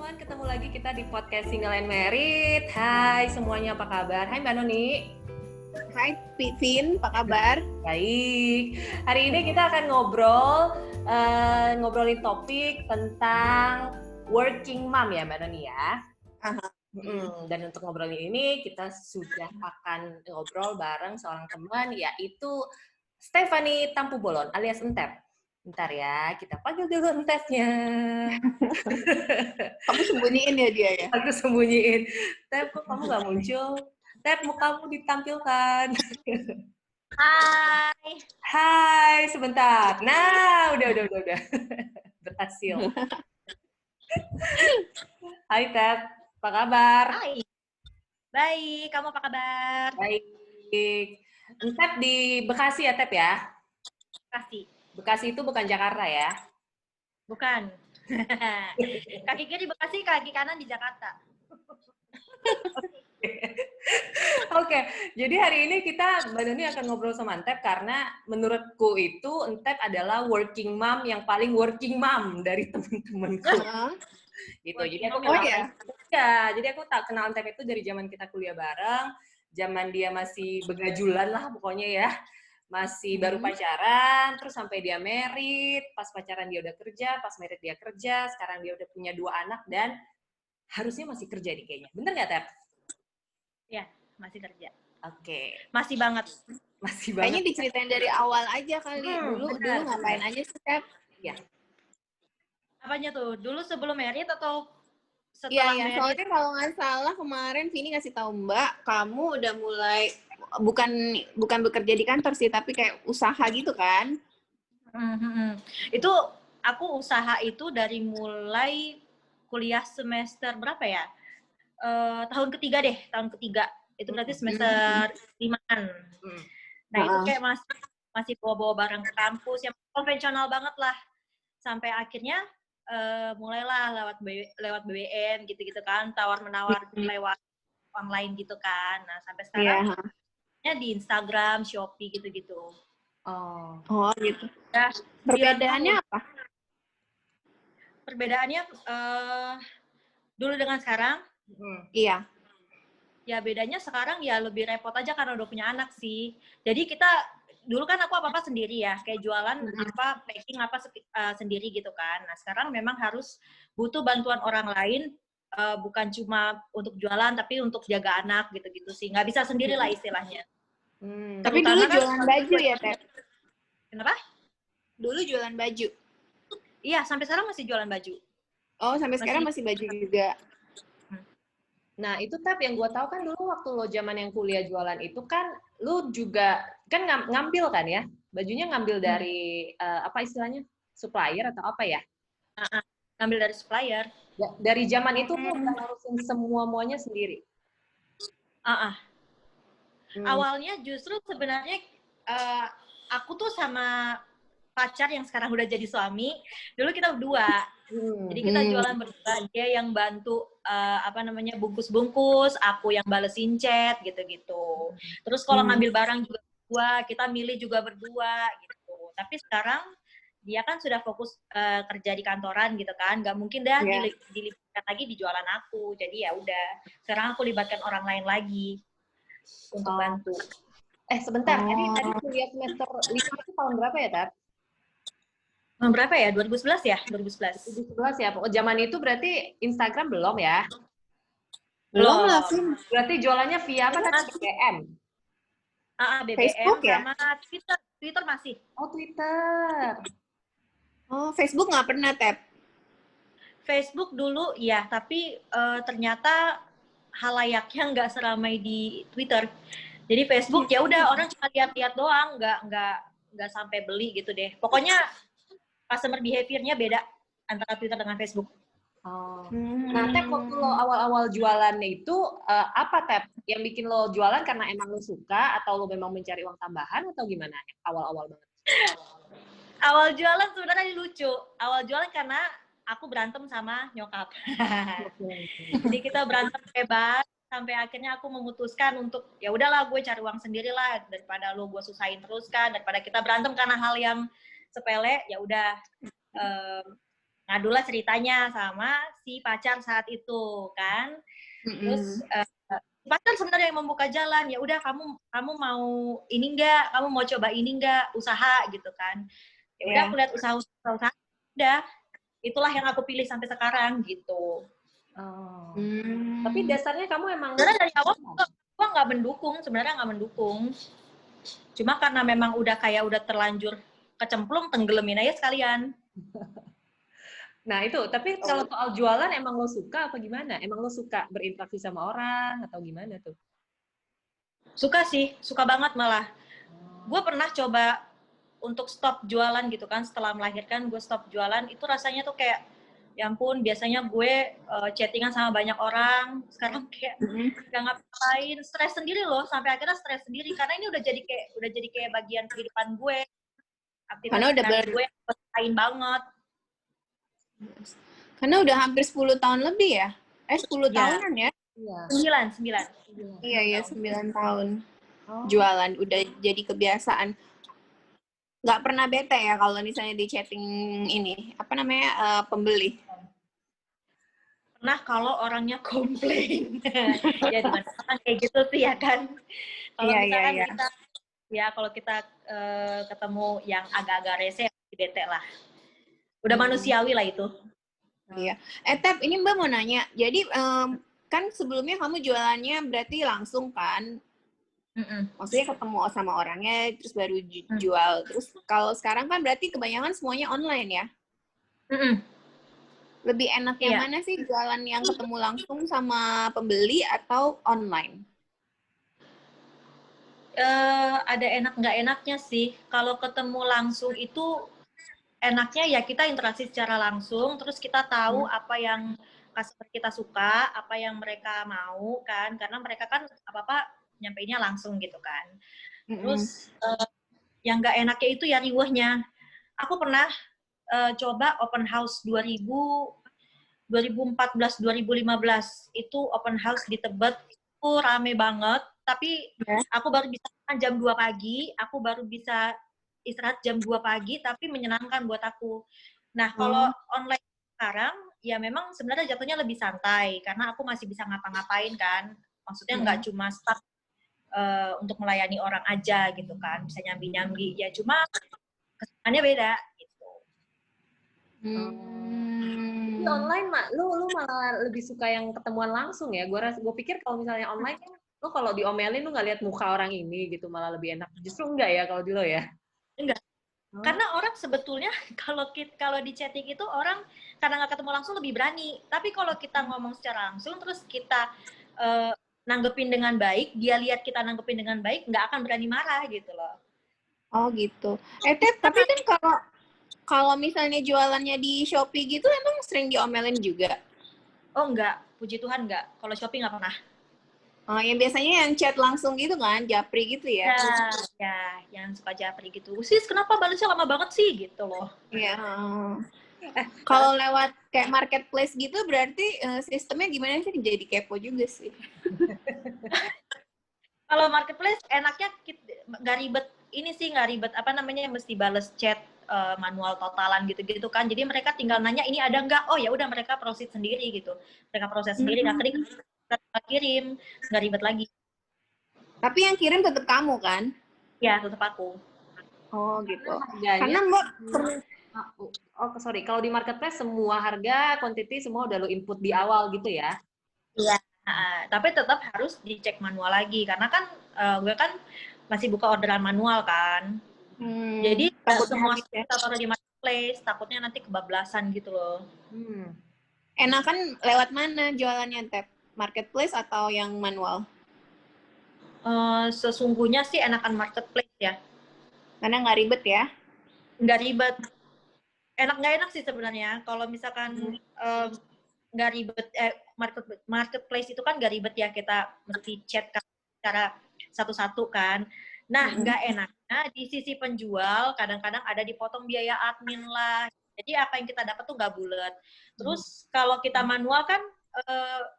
teman-teman, ketemu lagi kita di podcast Single and Married. Hai semuanya, apa kabar? Hai Mbak Noni. Hai Vin, apa kabar? Baik. Hari ini kita akan ngobrolin topik tentang working mom ya Mbak Noni ya. Dan untuk ngobrolin ini kita sudah akan ngobrol bareng seorang teman, yaitu Stephanie Tampu Bolon alias Entep. Bentar ya, kita panggil dulu Entepnya. Kamu sembunyiin ya dia ya? Aku sembunyiin. Tep, kok kamu nggak muncul? Tep, mukamu ditampilkan. Hai. Hai, sebentar. Nah, udah. Berhasil. Hai Tep, apa kabar? Hai. Baik, kamu apa kabar? Baik. Tep di Bekasi ya, Tep ya? Bekasi. Bekasi itu bukan Jakarta ya? Bukan. Kaki kiri Bekasi, kaki kanan di Jakarta. Oke, jadi hari ini Mbak Noni akan ngobrol sama Entep karena menurutku itu Entep adalah working mom yang paling working mom dari teman-temanku. Gitu. Jadi aku tak kenal Entep itu dari zaman kita kuliah bareng, zaman dia masih begajulan lah pokoknya ya. Masih baru pacaran, terus sampai dia married, pas pacaran dia udah kerja, pas married dia kerja, sekarang dia udah punya 2 anak dan harusnya masih kerja nih kayaknya. Bener nggak, Tep? Ya, masih kerja. Oke. Masih banget. Kayaknya diceritain dari awal aja kali. Dulu ngapain aja sih, Tep? Iya. Apanya tuh? Dulu sebelum married atau setelah married? Iya. Soalnya kalau nggak salah kemarin Vini ngasih tahu Mbak, kamu udah mulai bukan bekerja di kantor sih, tapi kayak usaha gitu kan? Itu aku usaha itu dari mulai kuliah semester berapa ya? Tahun ketiga. Itu berarti semester 5-an. Nah, itu kayak masih bawa-bawa barang ke kampus yang konvensional banget lah. Sampai akhirnya mulailah lewat BBM gitu-gitu kan, tawar-menawar lewat online gitu kan. Nah, sampai sekarang di Instagram, Shopee gitu-gitu. Oh gitu. Nah, perbedaannya apa? Perbedaannya dulu dengan sekarang? Iya. Ya bedanya sekarang ya lebih repot aja karena udah punya anak sih. Jadi kita dulu kan aku apa-apa sendiri ya, kayak jualan apa, packing apa sendiri gitu kan. Nah, sekarang memang harus butuh bantuan orang lain, bukan cuma untuk jualan tapi untuk jaga anak gitu-gitu sih. Nggak bisa sendiri lah istilahnya. Tapi dulu jualan baju ya, Tep? Kenapa? Dulu jualan baju. Iya, sampai sekarang masih jualan baju. Oh, sampai sekarang masih baju juga. Nah, itu Tep yang gue tahu kan dulu waktu lo zaman yang kuliah jualan itu kan lo juga kan ngambil kan ya? Bajunya ngambil dari apa istilahnya? Supplier atau apa ya? Ngambil dari supplier. Ya, dari zaman itu lo udah ngurusin semuanya sendiri. Awalnya justru sebenarnya aku tuh sama pacar yang sekarang udah jadi suami, dulu kita berdua. Jadi kita jualan berdua, dia yang bantu bungkus-bungkus, aku yang balesin chat gitu-gitu. Terus kalau ngambil barang juga berdua, kita milih juga berdua gitu. Tapi sekarang dia kan sudah fokus kerja di kantoran gitu kan, nggak mungkin dah dilibatkan lagi di jualan aku. Jadi ya udah, sekarang aku libatkan orang lain lagi untuk bantu. Sebentar, tadi kuliah semester 5 itu tahun berapa ya, Tep? Berapa ya? 2011 ya? 2011 ya. Zaman itu berarti Instagram belum ya? Belum. Berarti jualannya via apa tadi? BBM? BBM Facebook ya? sama Twitter masih. Oh, Twitter. Oh, Facebook nggak pernah, Tep? Facebook dulu ya, tapi ternyata halayaknya nggak seramai di Twitter. Jadi Facebook ya udah orang cuma lihat-lihat doang, nggak sampai beli gitu deh. Pokoknya customer behavior-nya beda antara Twitter dengan Facebook. Nah, Tep, waktu lo awal-awal jualannya itu apa, Tep? Yang bikin lo jualan karena emang lo suka atau lo memang mencari uang tambahan atau gimana? Awal-awal banget. Awal jualan sebenarnya lucu. Awal jualan karena aku berantem sama nyokap. Jadi kita berantem hebat sampai akhirnya aku memutuskan untuk ya udahlah gue cari uang sendiri lah daripada lo gue susahin terus kan, daripada kita berantem karena hal yang sepele. Ya udah ngadulah ceritanya sama si pacar saat itu kan. Terus pacar sebenarnya yang membuka jalan, ya udah kamu mau ini enggak, kamu mau coba ini enggak, usaha gitu kan. Ya udah aku lihat usaha, udah itulah yang aku pilih sampai sekarang gitu. Tapi dasarnya kamu emang sebenarnya dari awal gua nggak mendukung. Cuma karena memang udah terlanjur kecemplung, tenggelamin aja sekalian. Nah itu, tapi kalau soal jualan emang lo suka apa gimana? Emang lo suka berinteraksi sama orang atau gimana tuh? Suka sih, suka banget malah. Gue pernah coba untuk stop jualan gitu kan, setelah melahirkan gue stop jualan, itu rasanya tuh kayak, ya ampun, biasanya gue chattingan sama banyak orang, sekarang kayak gak ngapain, stres sendiri loh, sampai akhirnya stres sendiri, karena ini udah jadi kayak bagian kehidupan gue, aktivitas gue lain banget. Karena udah hampir 10 tahun lebih ya? 10 tahunan ya? 9. Iya, 9 tahun. Jualan, udah jadi kebiasaan. Nggak pernah bete ya kalau misalnya di chatting ini, apa namanya, pembeli? Pernah kalau orangnya komplain. Ya dimana kan kayak gitu sih ya kan. Kalau misalkan kita, ya kalau kita ketemu yang agak-agak rese, bete lah. Udah manusiawi lah itu. Iya. Tep, ini Mbak mau nanya. Jadi kan sebelumnya kamu jualannya berarti langsung kan? Maksudnya ketemu sama orangnya, terus baru jual. Terus kalau sekarang kan berarti kebanyakan semuanya online ya? Lebih enak yang mana sih? Jualan yang ketemu langsung sama pembeli atau online? Ada enak nggak enaknya sih. Kalau ketemu langsung itu enaknya ya kita interaksi secara langsung, terus kita tahu apa yang customer kita suka, apa yang mereka mau kan, karena mereka kan apa-apa nyampeinnya langsung gitu kan. Terus yang nggak enaknya itu ya riwehnya. Aku pernah coba open house 2014-2015 itu open house di Tebet, itu rame banget, tapi aku baru bisa jam 2 pagi, aku baru bisa istirahat jam 2 pagi, tapi menyenangkan buat aku. Nah, kalau online sekarang, ya memang sebenarnya jatuhnya lebih santai, karena aku masih bisa ngapa-ngapain kan. Maksudnya nggak cuma staff untuk melayani orang aja gitu kan, bisa nyambi-nyambi. Ya cuma kesannya beda gitu. Di online lu malah lebih suka yang ketemuan langsung ya. Gue pikir kalau misalnya online kan lu kalau diomelin lu nggak lihat muka orang ini gitu, malah lebih enak. Justru enggak ya kalau di lo ya? Enggak. Karena orang sebetulnya kalau di chatting itu orang karena nggak ketemu langsung lebih berani. Tapi kalau kita ngomong secara langsung terus kita nanggepin dengan baik, dia lihat kita nanggepin dengan baik, nggak akan berani marah gitu loh. Oh gitu. Tep, tapi kan kalau misalnya jualannya di Shopee gitu emang sering diomelin juga? Oh enggak, puji Tuhan enggak. Kalau Shopee nggak pernah. Oh, yang biasanya yang chat langsung gitu kan, japri gitu ya? Ya, yang suka japri gitu. Sis, kenapa balasnya lama banget sih? Gitu loh. Iya. Kalau lewat kayak marketplace gitu, berarti sistemnya gimana sih? Jadi kepo juga sih. Kalau marketplace, enaknya nggak ribet. Ini sih nggak ribet. Apa namanya, mesti balas chat manual totalan gitu-gitu kan. Jadi mereka tinggal nanya, ini ada nggak? Oh ya udah mereka proses sendiri gitu. Mereka proses sendiri, nggak kering. Kirim, nggak ribet lagi. Tapi yang kirim tetap kamu kan? Ya, tetap aku. Oh gitu. Karena Mbak sorry, kalau di marketplace semua harga, quantity semua udah lo input di awal gitu ya? Iya. Tapi tetap harus dicek manual lagi karena kan gue kan masih buka orderan manual kan. Jadi semua kita taruh di marketplace, takutnya nanti kebablasan gitu loh. Enakan lewat mana jualannya, Tep? Marketplace atau yang manual? Sesungguhnya sih enakan marketplace ya. Karena nggak ribet ya? Nggak ribet. Nggak enak sih sebenarnya. Kalau misalkan nggak ribet, marketplace itu kan nggak ribet ya, kita mesti chat secara satu-satu kan. Nah, nggak enaknya di sisi penjual kadang-kadang ada dipotong biaya admin lah. Jadi apa yang kita dapat tuh nggak bulat. Terus kalau kita manual kan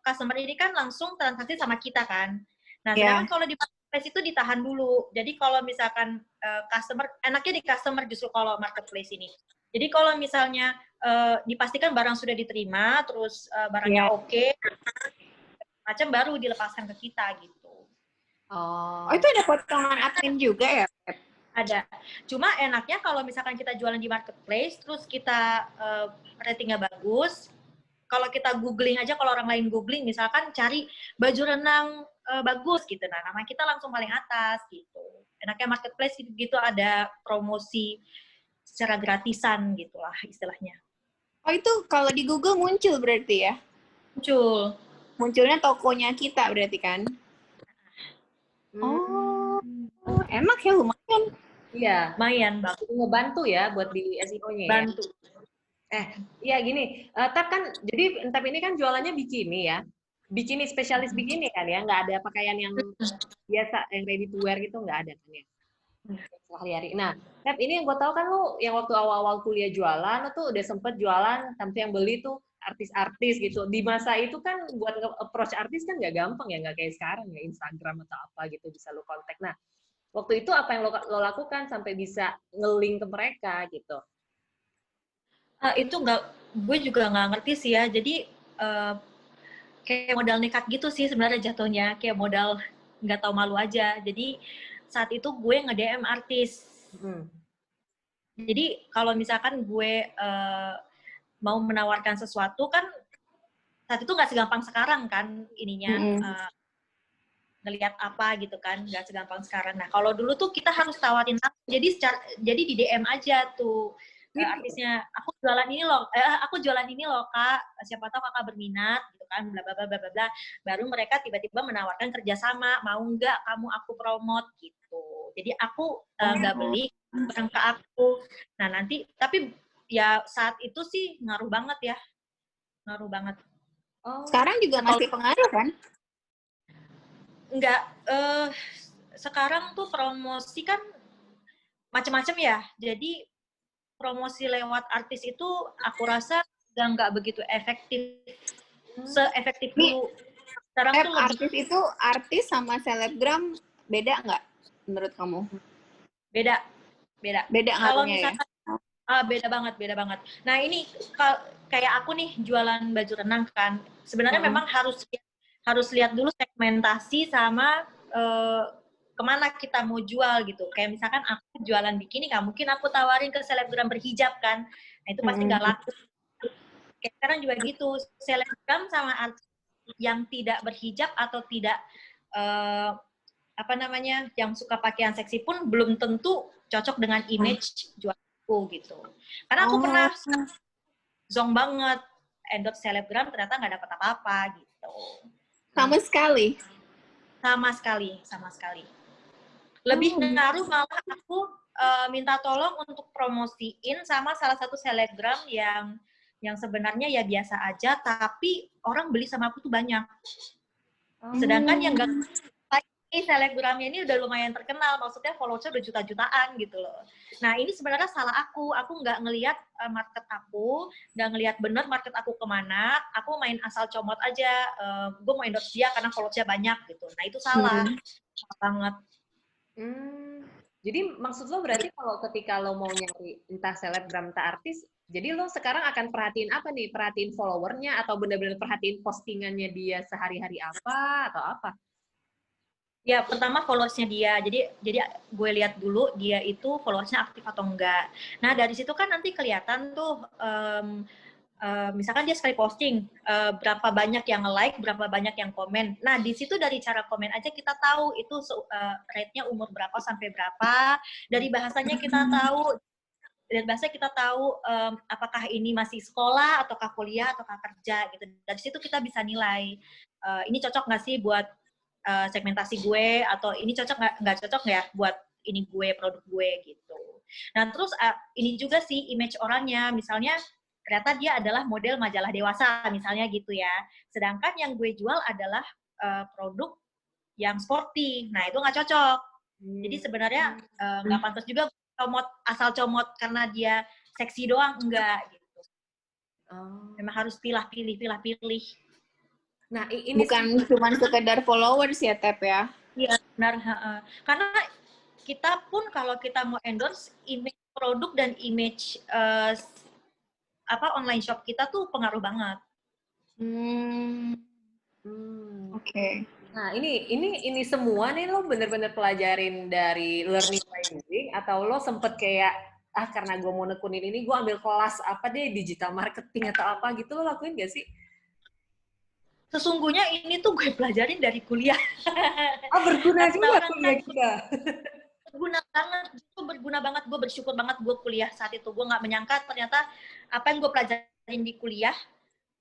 customer ini kan langsung transaksi sama kita kan. Nah, sedangkan kalau di marketplace itu ditahan dulu. Jadi kalau misalkan customer, enaknya di customer justru kalau marketplace ini. Jadi kalau misalnya dipastikan barang sudah diterima, terus barangnya oke, macam baru dilepaskan ke kita gitu. Oh, itu ada potongan admin juga ya? Ada. Cuma enaknya kalau misalkan kita jualan di marketplace, terus kita ratingnya bagus, kalau kita googling aja, kalau orang lain googling, misalkan cari baju renang bagus gitu, nah nama kita langsung paling atas gitu. Enaknya marketplace gitu ada promosi secara gratisan gitulah istilahnya. Oh, itu kalau di Google muncul berarti ya? Muncul. Munculnya tokonya kita berarti kan? Oh, enak ya, lumayan. Iya, lumayan banget. Ngebantu ya buat di SEO-nya ya. Bantu. Iya gini, Tap kan, jadi Tap ini kan jualannya bikini ya. Bikini, spesialis bikini kan ya, nggak ada pakaian yang biasa, yang ready to wear gitu nggak ada kan ya. Sehari-hari. Nah, Tap ini yang gue tahu kan lu yang waktu awal-awal kuliah jualan, lu tuh udah sempet jualan, sampai yang beli tuh artis-artis gitu. Di masa itu kan buat approach artis kan nggak gampang ya, nggak kayak sekarang ya, Instagram atau apa gitu bisa lu kontak. Nah, waktu itu apa yang lo lakukan sampai bisa nge-link ke mereka gitu? Itu gue juga nggak ngerti sih ya. Jadi kayak modal nekat gitu sih sebenarnya jatuhnya, kayak modal nggak tahu malu aja. Jadi saat itu gue nge-DM artis. Jadi kalau misalkan gue mau menawarkan sesuatu kan saat itu nggak segampang sekarang kan ininya ngelihat apa gitu kan, nggak segampang sekarang. Nah kalau dulu tuh kita harus tawarin langsung. Jadi di DM aja tuh artisnya, aku jualan ini loh kak, siapa tahu kakak berminat gitu kan, bla bla bla bla bla. Baru mereka tiba-tiba menawarkan kerjasama, mau nggak kamu aku promote gitu. Jadi aku nggak beli barang ke aku. Nah nanti tapi ya saat itu sih ngaruh banget ya. Ngaruh banget. Sekarang juga masih pengaruh kan? Enggak, sekarang tuh promosi kan macam-macam ya. Jadi promosi lewat artis itu aku rasa udah nggak begitu efektif. Se-efektif dulu. Sekarang tuh lebih... artis itu, artis sama selebgram beda nggak menurut kamu? Beda. Kalau misalkan beda banget. Nah ini kayak aku nih jualan baju renang kan, sebenarnya memang harus lihat dulu segmentasi sama kemana kita mau jual gitu. Kayak misalkan aku jualan bikini, nggak mungkin aku tawarin ke selebgram berhijab kan, nah itu pasti nggak laku. Kayak sekarang juga gitu, selebgram sama artis yang tidak berhijab atau tidak yang suka pakaian seksi pun belum tentu cocok dengan image jualanku gitu. Karena aku pernah zong banget endorse selebgram, ternyata nggak dapat apa-apa gitu. Sama sekali. Lebih ngaruh malah aku minta tolong untuk promosiin sama salah satu selebgram yang sebenarnya ya biasa aja, tapi orang beli sama aku tuh banyak. Sedangkan yang nggak selebgramnya ini udah lumayan terkenal, maksudnya followersnya udah juta-jutaan gitu loh. Nah ini sebenarnya salah aku nggak ngelihat market aku, nggak ngelihat bener market aku kemana, aku main asal comot aja, gue mau endorse dia karena followersnya banyak gitu. Nah itu salah banget. Jadi maksud lo berarti kalau ketika lo mau nyari entah selebgram entah artis, jadi lo sekarang akan perhatiin apa nih? Perhatiin followernya atau benar-benar perhatiin postingannya dia sehari-hari apa atau apa? Ya, pertama followersnya dia. Jadi gue lihat dulu dia itu followersnya aktif atau enggak. Nah, dari situ kan nanti kelihatan tuh, misalkan dia sekali posting, berapa banyak yang like, berapa banyak yang komen. Nah, di situ dari cara komen aja kita tahu itu rate-nya umur berapa sampai berapa. Dari bahasanya kita tahu, apakah ini masih sekolah, ataukah kuliah, ataukah kerja gitu. Dari situ kita bisa nilai, ini cocok nggak sih buat segmentasi gue, atau ini cocok nggak cocok ya buat ini gue, produk gue gitu. Nah terus ini juga sih image orangnya, misalnya ternyata dia adalah model majalah dewasa misalnya gitu ya, sedangkan yang gue jual adalah produk yang sporty, nah itu nggak cocok. Jadi sebenarnya nggak pantas juga asal comot karena dia seksi doang, enggak gitu. Memang harus pilih. Nah, ini bukan cuma sekedar followers ya, Tep ya? Iya, benar. Karena kita pun kalau kita mau endorse, image produk dan image online shop kita tuh pengaruh banget. Oke. Nah, ini semua nih lo bener-bener pelajarin dari learning by doing atau lo sempet kayak karena gue mau nekunin ini gue ambil kelas apa deh digital marketing atau apa gitu, lo lakuin gak sih? Sesungguhnya ini tuh gue pelajarin dari kuliah. Berguna juga kuliah kita. Berguna banget, gue bersyukur banget gue kuliah saat itu. Gue nggak menyangka ternyata apa yang gue pelajarin di kuliah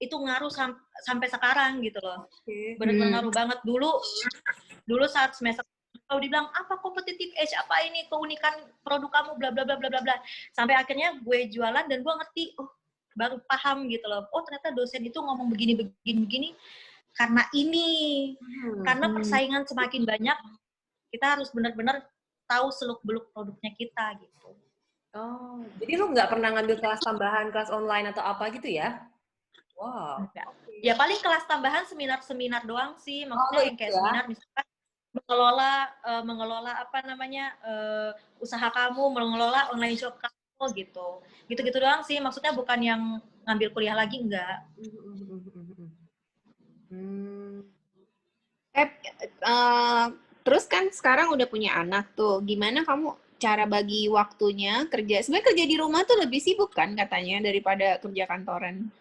itu ngaruh sampai sekarang gitu loh. Bener-bener ngaruh banget. Dulu saat semester kalau dibilang apa competitive edge, apa ini keunikan produk kamu, bla bla bla bla bla bla. Sampai akhirnya gue jualan dan gue ngerti, baru paham gitu loh. Oh ternyata dosen itu ngomong begini karena ini. Karena persaingan semakin banyak, kita harus benar-benar tahu seluk-beluk produknya kita gitu. Oh, jadi lu nggak pernah ngambil kelas tambahan, kelas online atau apa gitu ya? Wow. Ya paling kelas tambahan seminar-seminar doang sih, maksudnya yang kayak seminar misalkan mengelola apa namanya usaha kamu, mengelola online shop kamu gitu. Gitu-gitu doang sih, maksudnya bukan yang ngambil kuliah lagi, enggak. Terus kan sekarang udah punya anak tuh, gimana kamu cara bagi waktunya kerja? Sebenarnya kerja di rumah tuh lebih sibuk kan katanya daripada kerja kantoran.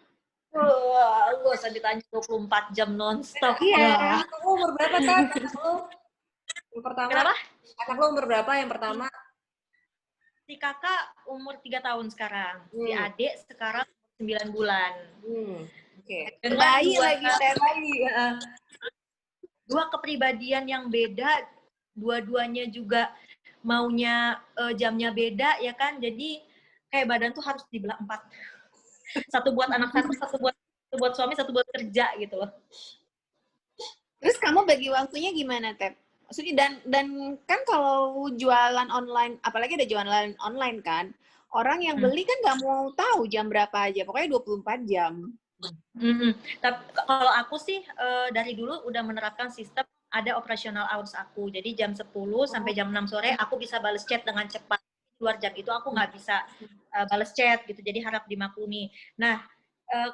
Lu usah ditanya 24 jam non-stop. Iya. Anak lo umur berapa, Tat? Yang pertama? Kenapa? Anak lo umur berapa yang pertama? Si kakak umur 3 tahun sekarang. Si adik sekarang 9 bulan. Oke. Bayi lagi, bayi. Dua kepribadian yang beda, dua-duanya juga maunya jamnya beda ya kan, jadi kayak badan tuh harus dibelah 4. Satu buat anak satu buat suami, satu buat kerja gitu loh. Terus kamu bagi waktunya gimana, Tep? Maksudnya dan kan kalau jualan online, apalagi ada jualan online kan, orang yang beli kan nggak mau tahu jam berapa aja, pokoknya 24 jam. Tapi kalau aku sih dari dulu udah menerapkan sistem ada operational hours aku. Jadi jam 10 sampai jam 6 sore aku bisa balas chat dengan cepat. Luar jam itu aku nggak bisa balas chat gitu. Jadi harap dimaklumi. Nah,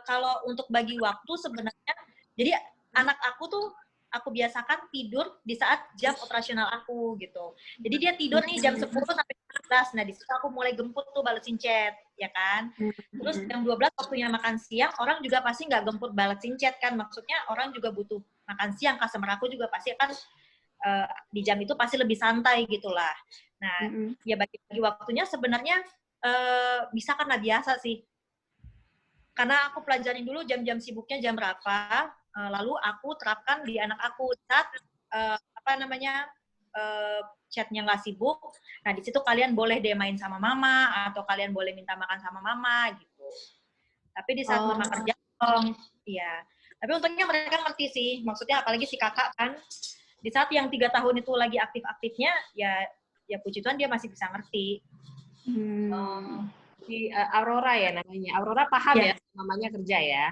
kalau untuk bagi waktu sebenarnya, jadi anak aku tuh aku biasakan tidur di saat jam operasional aku gitu. Jadi dia tidur nih jam 10 sampai 11. Nah, di situ aku mulai gemput tuh balesin chat, ya kan? Terus jam 12 waktunya makan siang, orang juga pasti nggak gemput balesin chat kan? Maksudnya orang juga butuh makan siang, customer aku juga pasti kan di jam itu pasti lebih santai gitulah. Nah, ya bagi waktunya sebenarnya bisa karena biasa sih. Karena aku pelajarin dulu jam-jam sibuknya jam berapa, lalu aku terapkan di anak aku saat chatnya nggak sibuk. Nah di situ kalian boleh deh main sama mama atau kalian boleh minta makan sama mama gitu. Tapi di saat mama kerja, iya. Tapi untungnya mereka ngerti sih. Maksudnya apalagi si kakak kan, di saat yang 3 tahun itu lagi aktif-aktifnya, ya puji Tuhan dia masih bisa ngerti. Si Aurora ya namanya. Aurora paham ya mamanya kerja ya?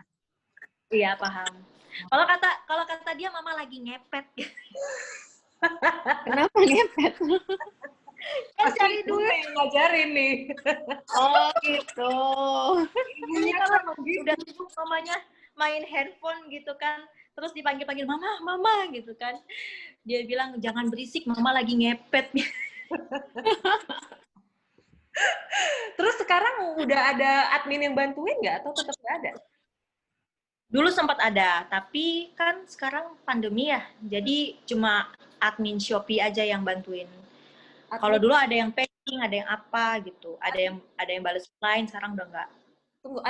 Iya paham. Kalau kata dia mama lagi ngepet. Kenapa ngepet? Kan cari duit yang ngajarin nih. Oh gitu. Jadi kalau udah sibuk mamanya main handphone gitu kan, terus dipanggil-panggil mama gitu kan, dia bilang jangan berisik, mama lagi ngepet. Terus sekarang udah ada admin yang bantuin nggak atau tetap nggak ada? Dulu sempat ada, tapi kan sekarang pandemi ya, jadi cuma admin Shopee aja yang bantuin. Kalau dulu ada yang packing, ada yang apa gitu, ada yang balas line, sekarang udah nggak.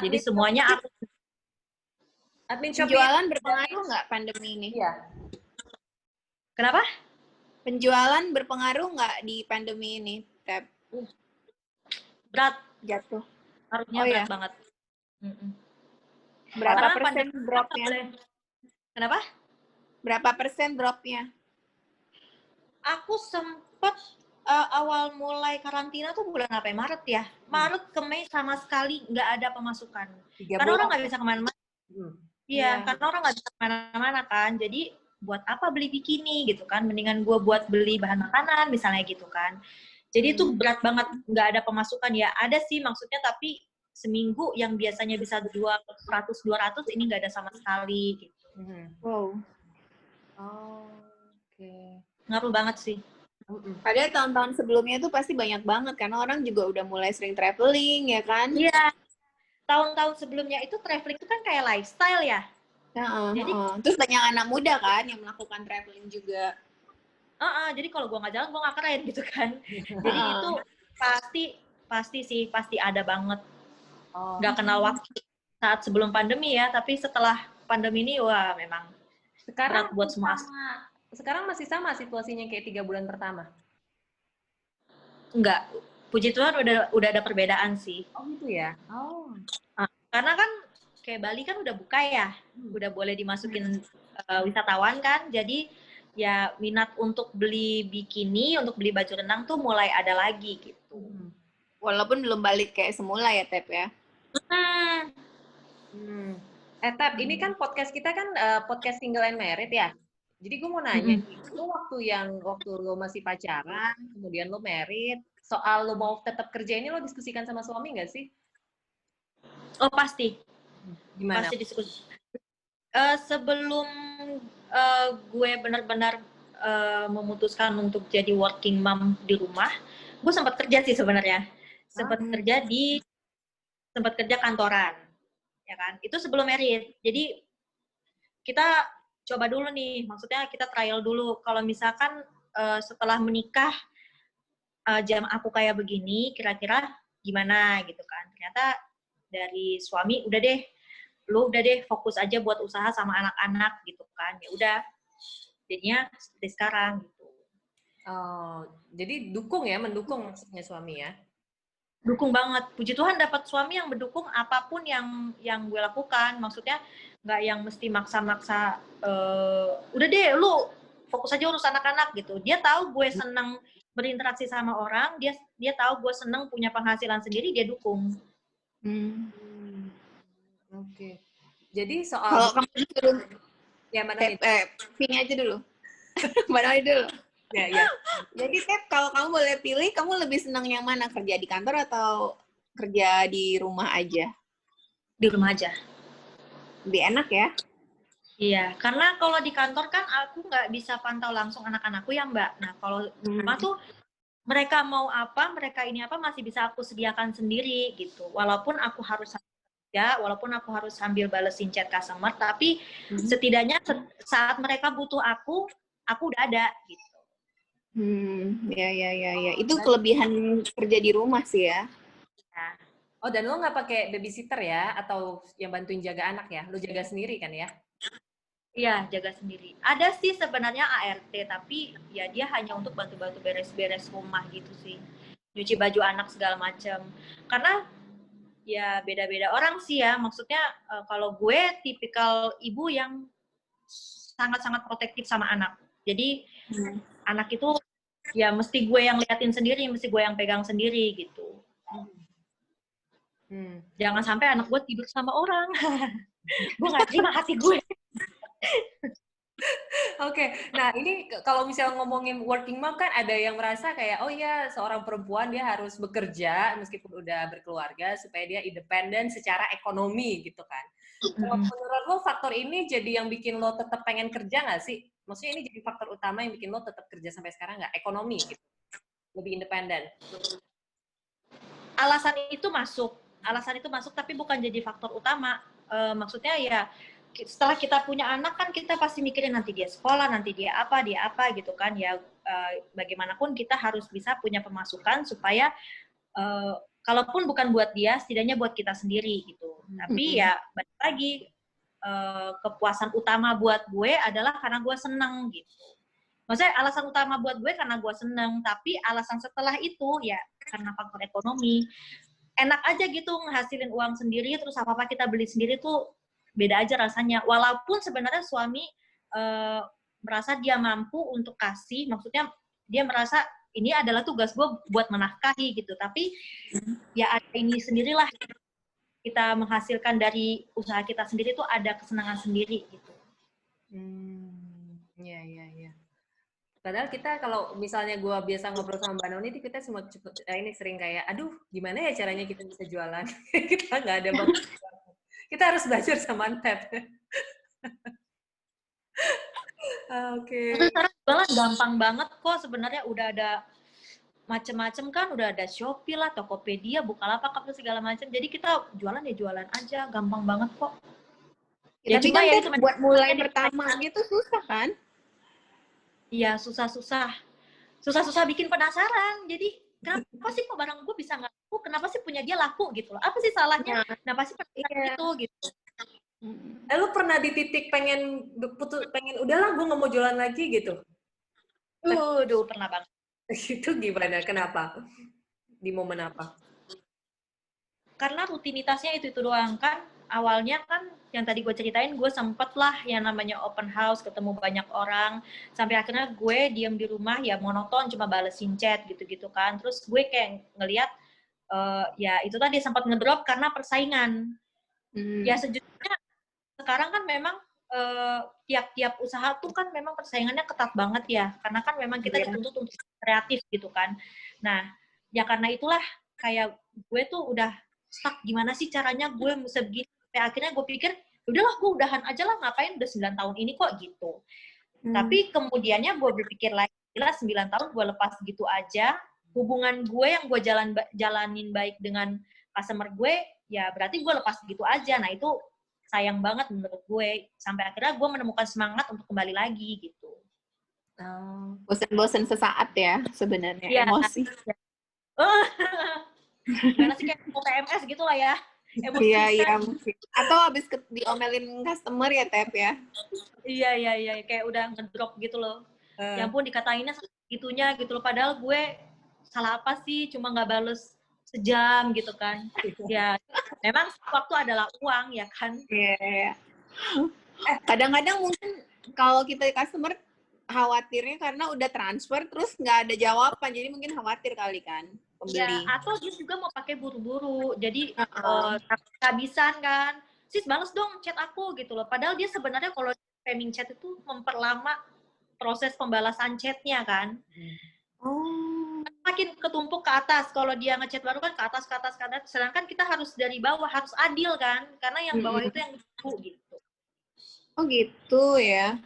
Jadi semuanya aku. Admin Shopee. Penjualan berpengaruh nggak pandemi ini? Iya. Kenapa? Penjualan berpengaruh nggak di pandemi ini, Tep? Berat. Jatuh. Harusnya berat banget. Berapa persen dropnya? Kenapa? Berapa persen dropnya? Aku sempet awal mulai karantina tuh bulan apa ya? Maret ya? Maret ke Mei sama sekali nggak ada pemasukan. Karena orang nggak bisa kemana-mana. Iya, karena orang nggak bisa kemana-mana kan. Jadi buat apa beli bikini gitu kan? Mendingan gue buat beli bahan makanan misalnya gitu kan. Jadi itu berat banget, nggak ada pemasukan ya. Ada sih maksudnya, tapi seminggu yang biasanya bisa 200 ini nggak ada sama sekali gitu. Wow. Oh, oke. Ngaruh banget sih. Padahal tahun-tahun sebelumnya tuh pasti banyak banget karena orang juga udah mulai sering traveling ya kan? Iya. Tahun-tahun sebelumnya itu traveling itu kan kayak lifestyle ya. Jadi terus banyak anak muda kan yang melakukan traveling juga. Jadi kalau gue nggak jalan gue nggak keren gitu kan. Jadi itu pasti ada banget. Nggak kenal waktu saat sebelum pandemi ya, tapi setelah pandemi ini wah memang sekarang berat buat semua. Sekarang masih sama situasinya kayak 3 bulan pertama? Enggak, puji Tuhan udah ada perbedaan sih. Oh gitu ya? Oh. Karena kan kayak Bali kan udah buka ya, udah boleh dimasukin wisatawan kan, jadi ya minat untuk beli bikini, untuk beli baju renang tuh mulai ada lagi gitu. Walaupun belum balik kayak semula ya, Tep ya? Tep, ini kan podcast kita kan podcast single and married ya? Jadi gue mau nanya, lu waktu lo masih pacaran, kemudian lo married, soal lo mau tetap kerja ini lo diskusikan sama suami nggak sih? Oh pasti. Gimana? Pasti diskusi. Sebelum gue benar-benar memutuskan untuk jadi working mom di rumah, gue sempat kerja sih sebenarnya. Sempat kerja kantoran, ya kan? Itu sebelum married. Jadi kita coba dulu nih, maksudnya kita trial dulu. Kalau misalkan setelah menikah jam aku kayak begini, kira-kira gimana gitu kan? Ternyata dari suami udah deh fokus aja buat usaha sama anak-anak gitu kan. Ya udah, jadinya seperti sekarang gitu. Oh, jadi mendukung maksudnya suami ya? Dukung banget. Puji Tuhan dapat suami yang mendukung apapun yang gue lakukan. Maksudnya nggak yang mesti maksa-maksa, udah deh lu fokus aja urus anak-anak gitu. Dia tahu gue senang berinteraksi sama orang, dia tahu gue senang punya penghasilan sendiri, dia dukung. Oke. Jadi soal kalau kamu disuruh ya mana Vini aja dulu. Mana dulu. Ya. Jadi Tep, kalau kamu boleh pilih, kamu lebih senang yang mana? Kerja di kantor atau kerja di rumah aja? Di rumah aja. Lebih enak ya? Iya, karena kalau di kantor kan aku nggak bisa pantau langsung anak-anakku ya Mbak. Nah kalau di rumah tuh mereka mau apa, mereka ini apa masih bisa aku sediakan sendiri gitu. Walaupun aku harus kerja, walaupun aku harus sambil balesin chat customer, tapi setidaknya saat mereka butuh aku udah ada gitu. Ya. Itu kelebihan kerja di rumah sih ya. Nah. Oh, dan lo nggak pakai babysitter ya? Atau yang bantuin jaga anak ya? Lo jaga sendiri kan ya? Iya, jaga sendiri. Ada sih sebenarnya ART, tapi ya dia hanya untuk bantu-bantu beres-beres rumah gitu sih. Nyuci baju anak segala macam. Karena ya beda-beda orang sih ya. Maksudnya kalau gue tipikal ibu yang sangat-sangat protektif sama anak. Jadi anak itu ya mesti gue yang liatin sendiri, mesti gue yang pegang sendiri gitu. Jangan sampai anak gue tidur sama orang. Gue nggak terima hati gue. Oke, nah ini kalau misalnya ngomongin working mom kan ada yang merasa kayak, oh iya seorang perempuan dia harus bekerja meskipun udah berkeluarga supaya dia independen secara ekonomi gitu kan. Kalau menurut lo faktor ini jadi yang bikin lo tetap pengen kerja nggak sih? Maksudnya ini jadi faktor utama yang bikin lo tetap kerja sampai sekarang nggak? Ekonomi gitu, lebih independen. Alasan itu masuk tapi bukan jadi faktor utama. Maksudnya ya setelah kita punya anak kan kita pasti mikirin nanti dia sekolah, nanti dia apa gitu kan ya. Bagaimanapun kita harus bisa punya pemasukan supaya kalaupun bukan buat dia, setidaknya buat kita sendiri gitu. Tapi ya balik lagi kepuasan utama buat gue adalah karena gue seneng gitu. Maksudnya alasan utama buat gue karena gue seneng, tapi alasan setelah itu ya karena faktor ekonomi. Enak aja gitu ngehasilin uang sendiri, terus apa-apa kita beli sendiri tuh beda aja rasanya. Walaupun sebenarnya suami merasa dia mampu untuk kasih, maksudnya dia merasa ini adalah tugas gue buat menafkahi gitu. Tapi ya ada ini sendirilah, kita menghasilkan dari usaha kita sendiri tuh ada kesenangan sendiri gitu. Iya. Padahal kita kalau misalnya gue biasa ngobrol sama Mbak Noni, kita semua ini sering kayak, aduh gimana ya caranya kita bisa jualan? Kita nggak ada bakat. Kita harus belajar sama Antep. Oke. Terus sekarang jualan gampang banget kok sebenarnya, udah ada macem-macem kan, udah ada Shopee lah, Tokopedia, Bukalapak, apa segala macam. Jadi kita jualan ya jualan aja, gampang banget kok. Ya, tapi cuma kan ya itu buat mulai pertama gitu susah kan? Iya, susah-susah bikin penasaran. Jadi kenapa sih kok barang gue bisa nggak laku? Kenapa sih punya dia laku gitu loh? Apa sih salahnya? Kenapa sih penasaran gitu? Lu pernah di titik pengen udahlah gue nggak mau jualan lagi gitu? Pernah banget. Itu gimana? Kenapa? Di momen apa? Karena rutinitasnya itu doang kan. Awalnya kan yang tadi gue ceritain, gue sempet lah yang namanya open house, ketemu banyak orang, sampai akhirnya gue diem di rumah ya monoton, cuma balesin chat gitu-gitu kan. Terus gue kayak ngeliat ya itu tadi sempat ngedrop karena persaingan. Ya sejujurnya sekarang kan memang tiap-tiap usaha tuh kan memang persaingannya ketat banget ya, karena kan memang kita dituntut untuk kreatif gitu kan. Nah, ya karena itulah kayak gue tuh udah stuck, gimana sih caranya gue bisa begini, sampai akhirnya gue pikir udahlah gue udahan aja lah, ngapain udah 9 tahun ini kok gitu. Tapi kemudiannya gue berpikir lagi, gila 9 tahun gue lepas gitu aja, hubungan gue yang gue jalanin baik dengan customer gue, ya berarti gue lepas gitu aja. Nah itu sayang banget menurut gue, sampai akhirnya gue menemukan semangat untuk kembali lagi gitu. Bosan-bosan sesaat ya sebenarnya, ya, emosi. Gimana sih kayak TMS gitu lah ya, emosi. Iya mungkin. Atau habis diomelin customer ya Tep ya. Iya kayak udah ngedrop gitu loh. Ya ampun dikatainnya segitunya gitu loh, padahal gue salah apa sih, cuma nggak bales sejam gitu kan. Ya memang waktu adalah uang ya kan. Iya. Kadang-kadang mungkin kalau kita customer khawatirnya karena udah transfer terus nggak ada jawaban, jadi mungkin khawatir kali kan pembeli. Ya, atau dia juga mau pakai buru-buru, jadi kehabisan kan, sis bales dong chat aku gitu loh. Padahal dia sebenarnya kalau spamming chat itu memperlama proses pembalasan chatnya kan. Makin ketumpuk ke atas, kalau dia ngechat baru kan ke atas, sedangkan kita harus dari bawah, harus adil kan, karena yang bawah itu yang dulu gitu. Oh gitu ya.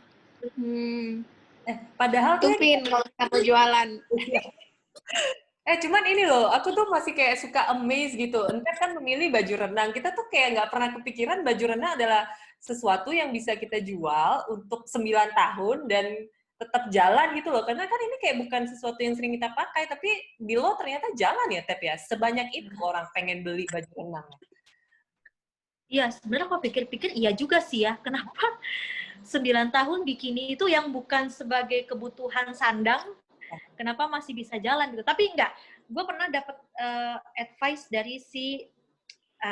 Padahal tuh Pin kalau kita jualan. Cuman ini loh, aku tuh masih kayak suka amaze gitu. Entah kan memilih baju renang, kita tuh kayak nggak pernah kepikiran baju renang adalah sesuatu yang bisa kita jual untuk 9 tahun dan tetap jalan gitu loh. Karena kan ini kayak bukan sesuatu yang sering kita pakai, tapi di lo ternyata jalan ya, Tep ya. Sebanyak itu orang pengen beli baju renang. Iya, sebenarnya kalau pikir-pikir iya juga sih ya. Kenapa 9 tahun bikini itu yang bukan sebagai kebutuhan sandang, kenapa masih bisa jalan gitu. Tapi enggak, gue pernah dapat advice dari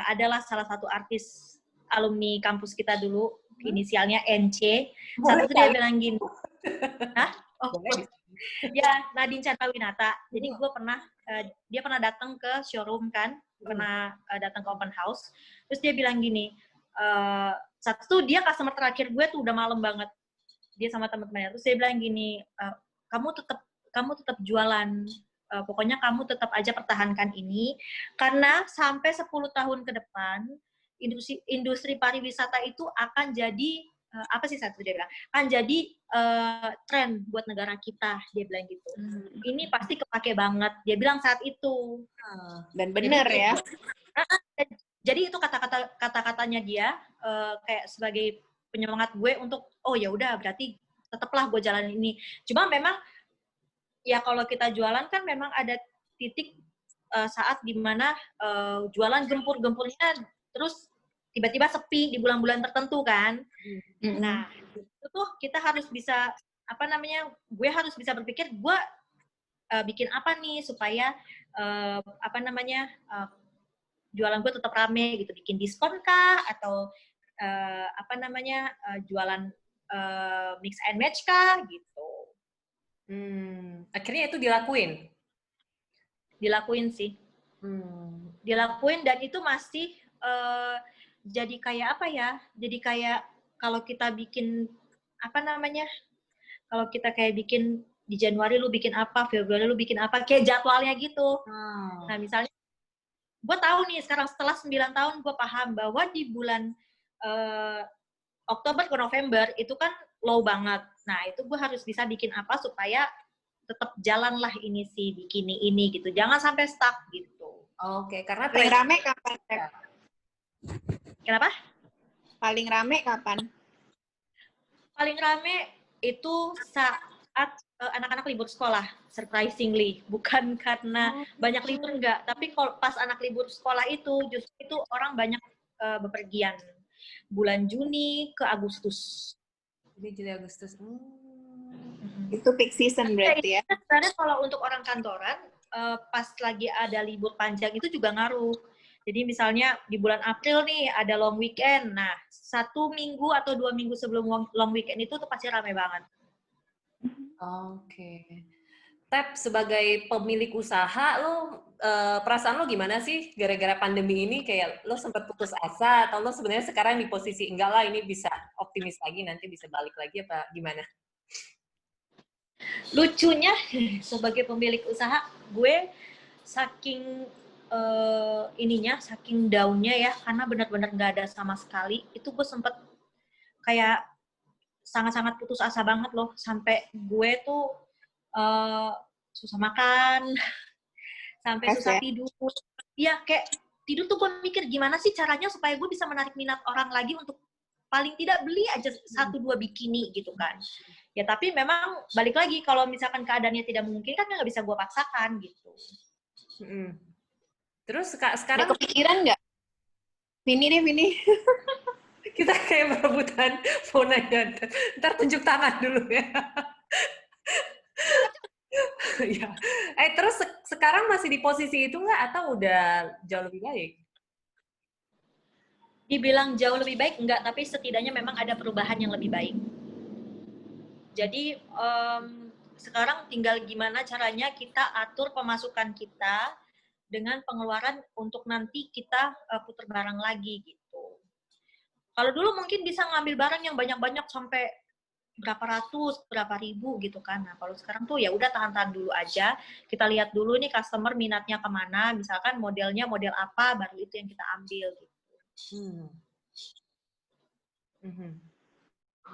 adalah salah satu artis alumni kampus kita dulu, inisialnya NC. Satu dia bilang gini, hah? Oh, ya Nadine Chandrawinata. Jadi dia pernah datang ke showroom kan, pernah datang ke open house. Terus dia bilang gini, satu dia customer terakhir gue tuh udah malam banget, dia sama teman-temannya. Terus dia bilang gini, kamu tetap jualan, pokoknya kamu tetap aja pertahankan ini, karena sampai 10 tahun ke depan industri pariwisata itu akan jadi dia bilang akan jadi tren buat negara kita, dia bilang gitu. Ini pasti kepake banget, dia bilang saat itu. Dan benar ya. Jadi itu kata-katanya dia kayak sebagai penyemangat gue untuk oh ya udah berarti tetaplah gue jalan ini. Cuma memang ya kalau kita jualan kan memang ada titik saat dimana jualan gempur-gempurnya terus tiba-tiba sepi di bulan-bulan tertentu kan. Nah itu tuh kita harus bisa gue harus bisa berpikir gue bikin apa nih supaya jualan gue tetap rame gitu, bikin diskon kah atau jualan mix and match kah gitu. Akhirnya itu dilakuin sih. Dilakuin dan itu masih jadi kayak apa ya? Jadi kayak kalau kita bikin kalau kita kayak bikin di Januari lu bikin apa, Februari lu bikin apa, kayak jadwalnya gitu. Nah, misalnya, gue tahu nih sekarang setelah 9 tahun gue paham bahwa di bulan Oktober ke November itu kan low banget. Nah, itu gue harus bisa bikin apa supaya tetap jalanlah ini si bikini ini gitu. Jangan sampai stuck gitu. Oke, karena paling rame kapan? Kenapa? Paling rame kapan? Paling rame itu saat anak-anak libur sekolah, surprisingly. Bukan karena banyak libur, enggak. Tapi kalau pas anak libur sekolah itu, justru itu orang banyak bepergian. Bulan Juni ke Agustus. Jadi Juli Agustus. Itu peak season berarti ya? Sebenarnya kalau untuk orang kantoran, pas lagi ada libur panjang itu juga ngaruh. Jadi misalnya di bulan April nih ada long weekend. Nah, 1 minggu atau 2 minggu sebelum long weekend itu tuh pasti ramai banget. Oke. Tep, sebagai pemilik usaha, lo perasaan lo gimana sih gara-gara pandemi ini? Kayak lo sempat putus asa atau lo sebenarnya sekarang di posisi enggak lah, ini bisa optimis lagi, nanti bisa balik lagi apa gimana? Lucunya sebagai pemilik usaha, gue saking saking down-nya ya, karena benar-benar nggak ada sama sekali. Itu gue sempet kayak sangat-sangat putus asa banget loh, sampai gue tuh susah makan, sampai susah tidur. Iya, kayak tidur tuh gue mikir gimana sih caranya supaya gue bisa menarik minat orang lagi untuk paling tidak beli aja 1-2 bikini gitu kan. Ya tapi memang balik lagi kalau misalkan keadaannya tidak memungkinkan kan nggak bisa gue paksakan gitu. Terus sekarang ada kepikiran nggak? Vini. Kita kayak berebutan mau nanya. Ntar tunjuk tangan dulu ya. Ya. Terus sekarang masih di posisi itu nggak atau udah jauh lebih baik? Dibilang jauh lebih baik enggak, tapi setidaknya memang ada perubahan yang lebih baik. Jadi sekarang tinggal gimana caranya kita atur pemasukan kita dengan pengeluaran untuk nanti kita putar barang lagi gitu. Kalau dulu mungkin bisa ngambil barang yang banyak-banyak sampai berapa ratus, berapa ribu gitu kan. Nah, kalau sekarang tuh ya udah tahan-tahan dulu aja. Kita lihat dulu nih customer minatnya kemana, misalkan modelnya model apa, baru itu yang kita ambil gitu.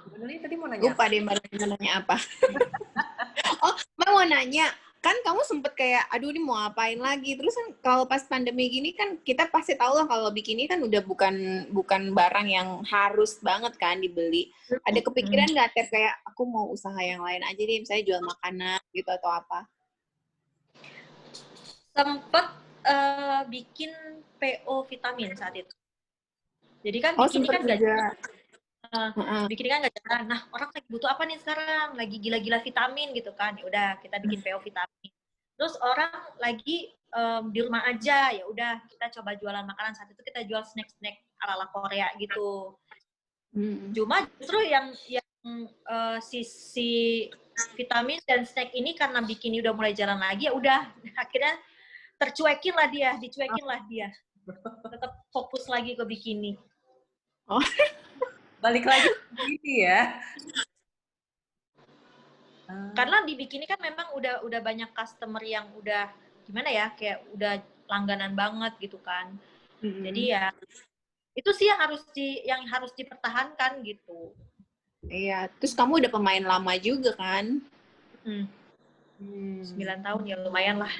Benernya tadi mau nanya lupa deh Mbak nanya apa. Mbak mau nanya, kan kamu sempet kayak, aduh ini mau ngapain lagi. Terus kan kalau pas pandemi gini kan kita pasti tahu lah kalau bikini kan udah bukan barang yang harus banget kan dibeli. Ada kepikiran nggak Tep kayak aku mau usaha yang lain aja deh, misalnya jual makanan gitu atau apa? Sempet bikin PO vitamin saat itu. Jadi kan bikini kan nggak bikini kan nggak jalan. Nah, orang lagi butuh apa nih sekarang? Lagi gila-gila vitamin gitu kan. Ya udah, kita bikin PO vitamin. Terus orang lagi di rumah aja, ya udah kita coba jualan makanan. Saat itu kita jual snack-snack ala-ala Korea gitu. Cuma justru yang sisi vitamin dan snack ini karena bikini udah mulai jalan lagi, ya udah akhirnya dicuekin lah dia. Tetap fokus lagi ke bikini. Oh. Balik lagi ke bikini ya. Karena di bikini kan memang udah banyak customer yang udah gimana ya, kayak udah langganan banget gitu kan. Jadi ya itu sih yang harus dipertahankan gitu. Iya, terus kamu udah pemain lama juga kan? 9 tahun ya lumayan lah.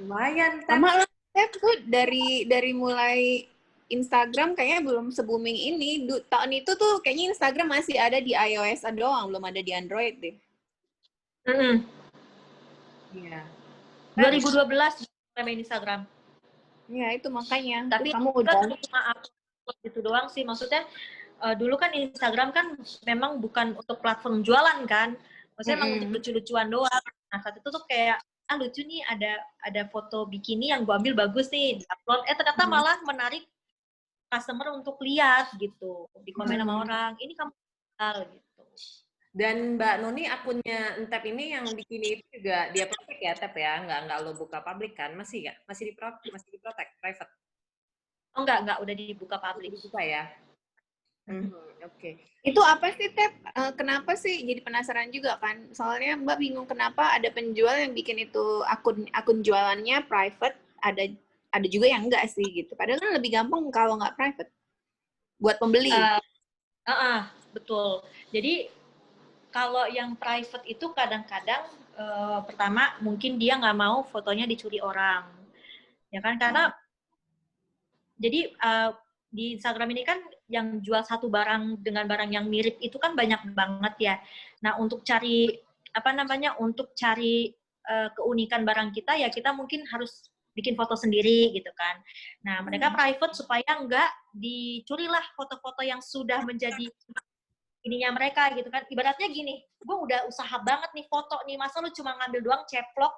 Lumayan. Sama lah, tuh dari mulai Instagram kayaknya belum se-booming ini. Tahun itu tuh kayaknya Instagram masih ada di iOS doang, belum ada di Android deh. Iya. 2012 main Instagram. Iya, itu makanya. Tapi kamu udah cuma upload gitu doang sih. Maksudnya dulu kan Instagram kan memang bukan untuk platform jualan kan. Maksudnya memang untuk lucu-lucuan doang. Nah, saat itu tuh kayak lucu nih ada foto bikini yang gue ambil bagus nih, di-upload. Ternyata malah menarik customer untuk lihat gitu. Di komen sama orang, ini kamu gitu. Dan Mbak Noni akunnya Entep ini yang bikini itu juga dia protect ya, Tep ya? Nggak lo buka publik kan? Masih nggak? Masih di protect, private? Oh enggak, udah dibuka publik. Dibuka ya? Oke. Itu apa sih, Tep? Kenapa sih? Jadi penasaran juga kan. Soalnya Mbak bingung kenapa ada penjual yang bikin itu akun jualannya private, ada juga yang enggak sih gitu. Padahal kan lebih gampang kalau nggak private buat pembeli. Betul. Jadi kalau yang private itu kadang-kadang pertama mungkin dia nggak mau fotonya dicuri orang, ya kan? Karena jadi di Instagram ini kan yang jual satu barang dengan barang yang mirip itu kan banyak banget ya. Nah, untuk cari untuk cari keunikan barang kita ya kita mungkin harus bikin foto sendiri gitu kan. Nah, mereka private supaya nggak dicurilah foto-foto yang sudah menjadi ininya mereka gitu kan. Ibaratnya gini, gue udah usaha banget nih foto nih, masa lu cuma ngambil doang ceplok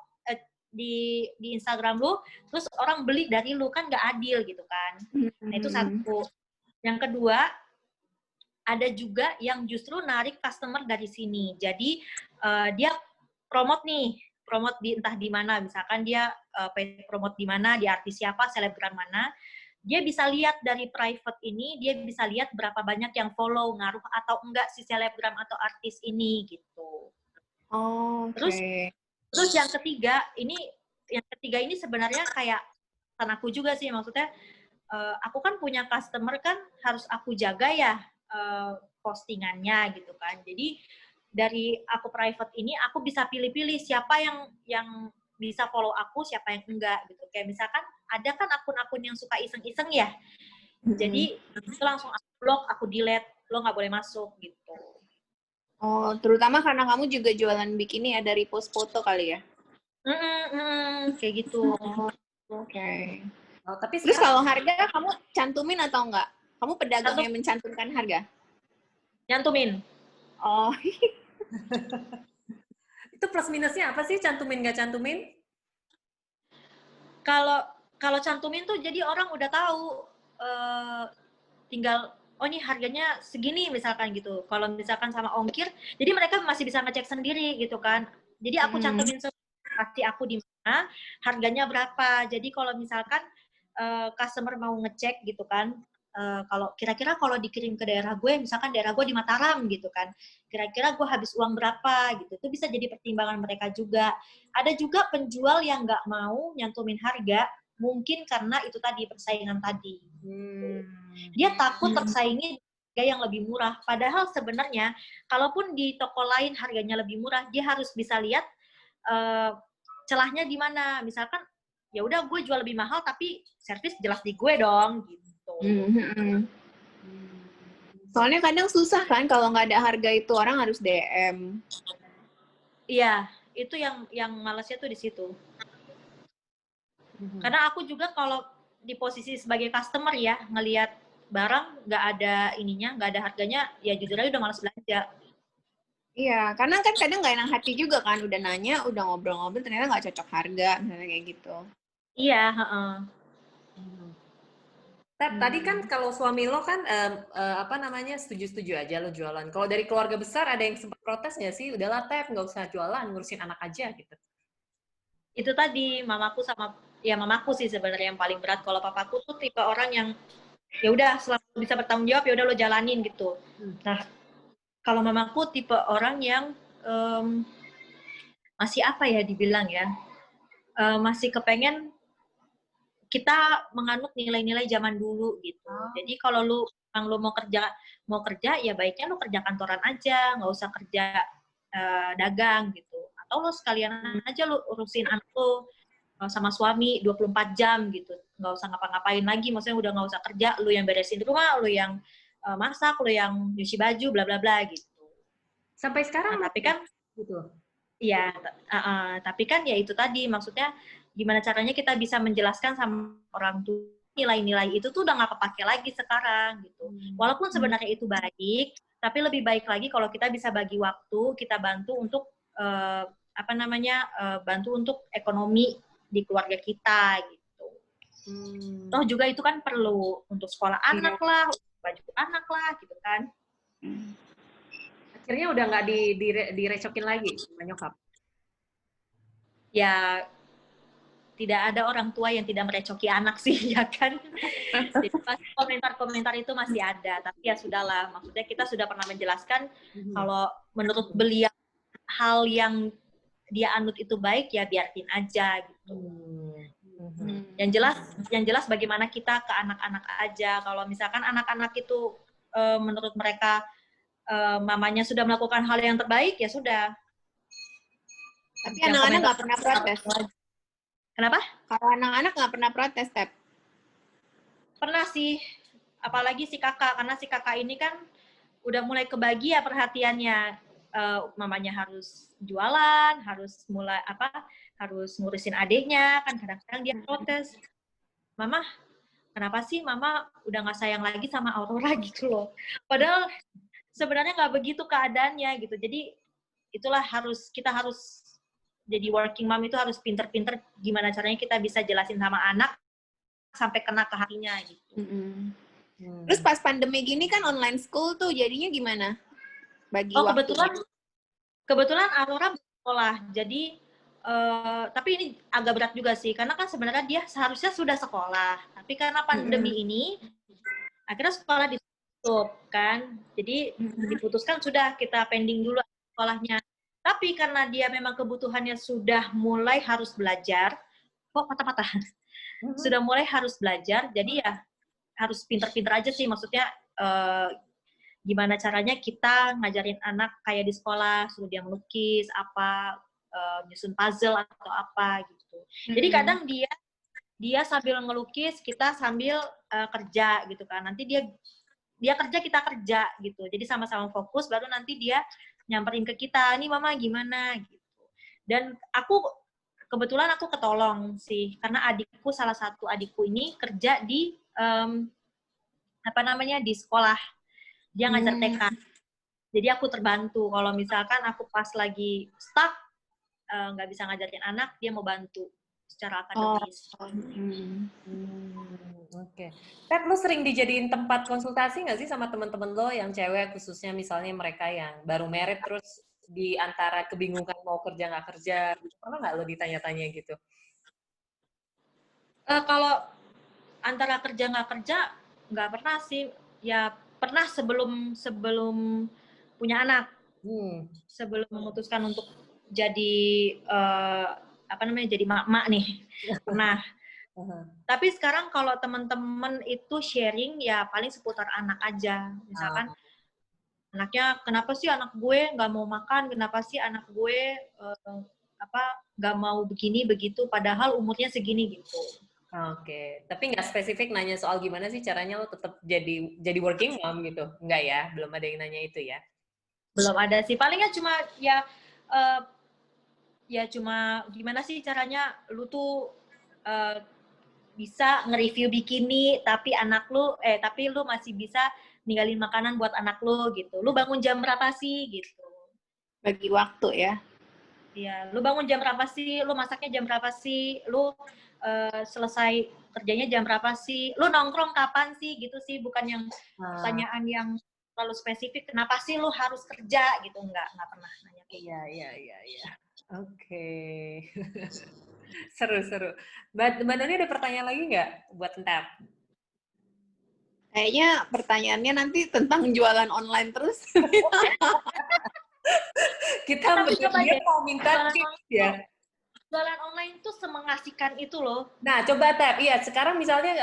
di Instagram lu, terus orang beli dari lu, kan nggak adil gitu kan. Nah itu satu. Yang kedua, ada juga yang justru narik customer dari sini. Jadi dia promote di entah di mana, misalkan dia promote di mana, di artis siapa, selebgram mana, dia bisa lihat dari private ini, dia bisa lihat berapa banyak yang follow, ngaruh atau enggak si selebgram atau artis ini gitu. Terus yang ketiga ini sebenarnya kayak aku juga sih, maksudnya aku kan punya customer kan harus aku jaga ya postingannya gitu kan. Jadi dari aku private ini aku bisa pilih-pilih siapa yang bisa follow aku, siapa yang enggak gitu. Kayak misalkan ada kan akun-akun yang suka iseng-iseng ya. Jadi itu langsung aku blok, aku delete, lo nggak boleh masuk gitu. Oh, terutama karena kamu juga jualan bikini, ada repost foto kali ya? Kayak gitu. Oke. Oh, tapi terus kalau harga kamu cantumin atau enggak? Kamu pedagang yang mencantumkan harga? Nyantumin. Oh. Itu plus minusnya apa sih cantumin nggak cantumin? Kalau cantumin tuh jadi orang udah tahu, tinggal oh ini harganya segini misalkan gitu. Kalau misalkan sama ongkir, jadi mereka masih bisa ngecek sendiri gitu kan. Jadi aku cantumin pasti aku di mana, harganya berapa. Jadi kalau misalkan customer mau ngecek gitu kan, kalau kira-kira kalau dikirim ke daerah gue, misalkan daerah gue di Mataram gitu kan, kira-kira gue habis uang berapa gitu. Itu bisa jadi pertimbangan mereka juga. Ada juga penjual yang nggak mau nyantumin harga, mungkin karena itu tadi persaingan tadi. Dia takut tersaingi harga yang lebih murah. Padahal sebenarnya, kalaupun di toko lain harganya lebih murah, dia harus bisa lihat celahnya di mana. Misalkan, ya udah gue jual lebih mahal, tapi servis jelas di gue dong, gitu. Soalnya kadang susah kan kalau nggak ada harga itu orang harus DM. Iya, itu yang malesnya tuh di situ. Karena aku juga kalau di posisi sebagai customer ya, ngelihat barang nggak ada ininya, nggak ada harganya, ya jujur aja udah malas belanja. Iya, karena kan kadang nggak enak hati juga kan, udah nanya, udah ngobrol-ngobrol, ternyata nggak cocok harga, misalnya kayak gitu. Iya, Tadi kan kalau suami lo kan setuju-setuju aja lo jualan. Kalau dari keluarga besar ada yang sempat protes nggak sih? Udahlah Tep, nggak usah jualan, ngurusin anak aja gitu. Itu tadi mamaku sih sebenarnya yang paling berat. Kalau papaku tuh tipe orang yang ya udah selama bisa bertanggung jawab ya udah lo jalanin gitu. Nah, kalau mamaku tipe orang yang masih apa ya dibilang ya, masih kepengen kita menganut nilai-nilai zaman dulu gitu. Jadi kalau lu mau kerja ya baiknya lu kerja kantoran aja, nggak usah kerja dagang gitu. Atau lu sekalian aja lu urusin anak lu sama suami 24 jam gitu. Nggak usah ngapa-ngapain lagi, maksudnya udah nggak usah kerja, lu yang beresin rumah, lu yang masak, lu yang nyuci baju, bla bla bla gitu. Sampai sekarang tapi kan gitu. Iya, tapi kan ya itu tadi, maksudnya gimana caranya kita bisa menjelaskan sama orang tua nilai-nilai itu tuh udah nggak kepake lagi sekarang gitu. Walaupun sebenarnya itu baik, tapi lebih baik lagi kalau kita bisa bagi waktu, kita bantu untuk bantu untuk ekonomi di keluarga kita gitu. Toh juga itu kan perlu untuk sekolah anak lah, baju anak lah gitu kan. Akhirnya udah nggak direcokin lagi sama nyokap? Ya tidak ada orang tua yang tidak merecoki anak sih, ya kan? Jadi pasti komentar-komentar itu masih ada, tapi ya sudahlah. Maksudnya kita sudah pernah menjelaskan kalau menurut beliau hal yang dia anut itu baik, ya biarin aja gitu. Yang jelas bagaimana kita ke anak-anak aja. Kalau misalkan anak-anak itu menurut mereka mamanya sudah melakukan hal yang terbaik, ya sudah. Tapi anak-anak nggak pernah protes. Kenapa? Kalau anak-anak nggak pernah protes, Tep. Pernah sih, apalagi si kakak, karena si kakak ini kan udah mulai kebagi ya perhatiannya. Mamanya harus jualan, harus ngurusin adiknya, kan kadang-kadang dia protes. Mama, kenapa sih Mama udah nggak sayang lagi sama Aurora gitu loh. Padahal sebenarnya nggak begitu keadaannya gitu. Jadi itulah kita harus jadi working mom itu harus pinter-pinter gimana caranya kita bisa jelasin sama anak sampai kena ke hatinya gitu. Terus pas pandemi gini kan online school tuh jadinya gimana? Bagi waktu. Kebetulan Aurora sekolah. Jadi tapi ini agak berat juga sih karena kan sebenarnya dia seharusnya sudah sekolah. Tapi karena pandemi ini akhirnya sekolah ditutup kan. Jadi diputuskan sudah kita pending dulu sekolahnya. Tapi karena dia memang kebutuhannya sudah mulai harus belajar, kok patah-patah? Sudah mulai harus belajar, jadi ya harus pinter-pinter aja sih. Maksudnya gimana caranya kita ngajarin anak kayak di sekolah, suruh dia melukis, nyusun puzzle atau apa gitu. Jadi kadang dia sambil ngelukis, kita sambil kerja gitu kan. Nanti dia kerja, kita kerja gitu. Jadi sama-sama fokus, baru nanti dia nyamperin ke kita, nih Mama gimana gitu. Dan kebetulan aku ketolong sih, karena salah satu adikku ini kerja di di sekolah. Dia ngajar TK. Jadi aku terbantu. Kalau misalkan aku pas lagi stuck, nggak bisa ngajarin anak, dia mau bantu secara akademis. Oke. Tep, lu sering dijadiin tempat konsultasi nggak sih sama teman-teman lo yang cewek, khususnya misalnya mereka yang baru married terus di antara kebingungan mau kerja nggak kerja, pernah nggak lo ditanya-tanya gitu? Kalau antara kerja nggak kerja, nggak pernah sih. Ya pernah sebelum punya anak, sebelum memutuskan untuk jadi jadi mak-mak nih, pernah. Tapi sekarang kalau teman-teman itu sharing ya paling seputar anak aja. Misalkan anaknya, kenapa sih anak gue nggak mau makan? Kenapa sih anak gue nggak mau begini begitu? Padahal umurnya segini gitu. Oke, tapi nggak spesifik nanya soal gimana sih caranya lo tetap jadi working mom gitu? Nggak ya? Belum ada yang nanya itu ya? Belum ada sih. Palingnya cuma cuma gimana sih caranya lu tuh bisa nge-review bikini tapi lu masih bisa ninggalin makanan buat anak lu gitu. Lu bangun jam berapa sih gitu. Bagi waktu ya. Iya, lu bangun jam berapa sih? Lu masaknya jam berapa sih? Lu selesai kerjanya jam berapa sih? Lu nongkrong kapan sih? Gitu sih, bukan yang pertanyaan yang terlalu spesifik. Kenapa sih lu harus kerja gitu? Nggak pernah nanya. Iya. Oke. Seru. Mbak Noni ada pertanyaan lagi nggak buat Tep? Kayaknya pertanyaannya nanti tentang jualan online terus. Kita mau minta tips ya. Jualan online tuh semengasihkan itu loh. Nah, coba Tep, iya sekarang misalnya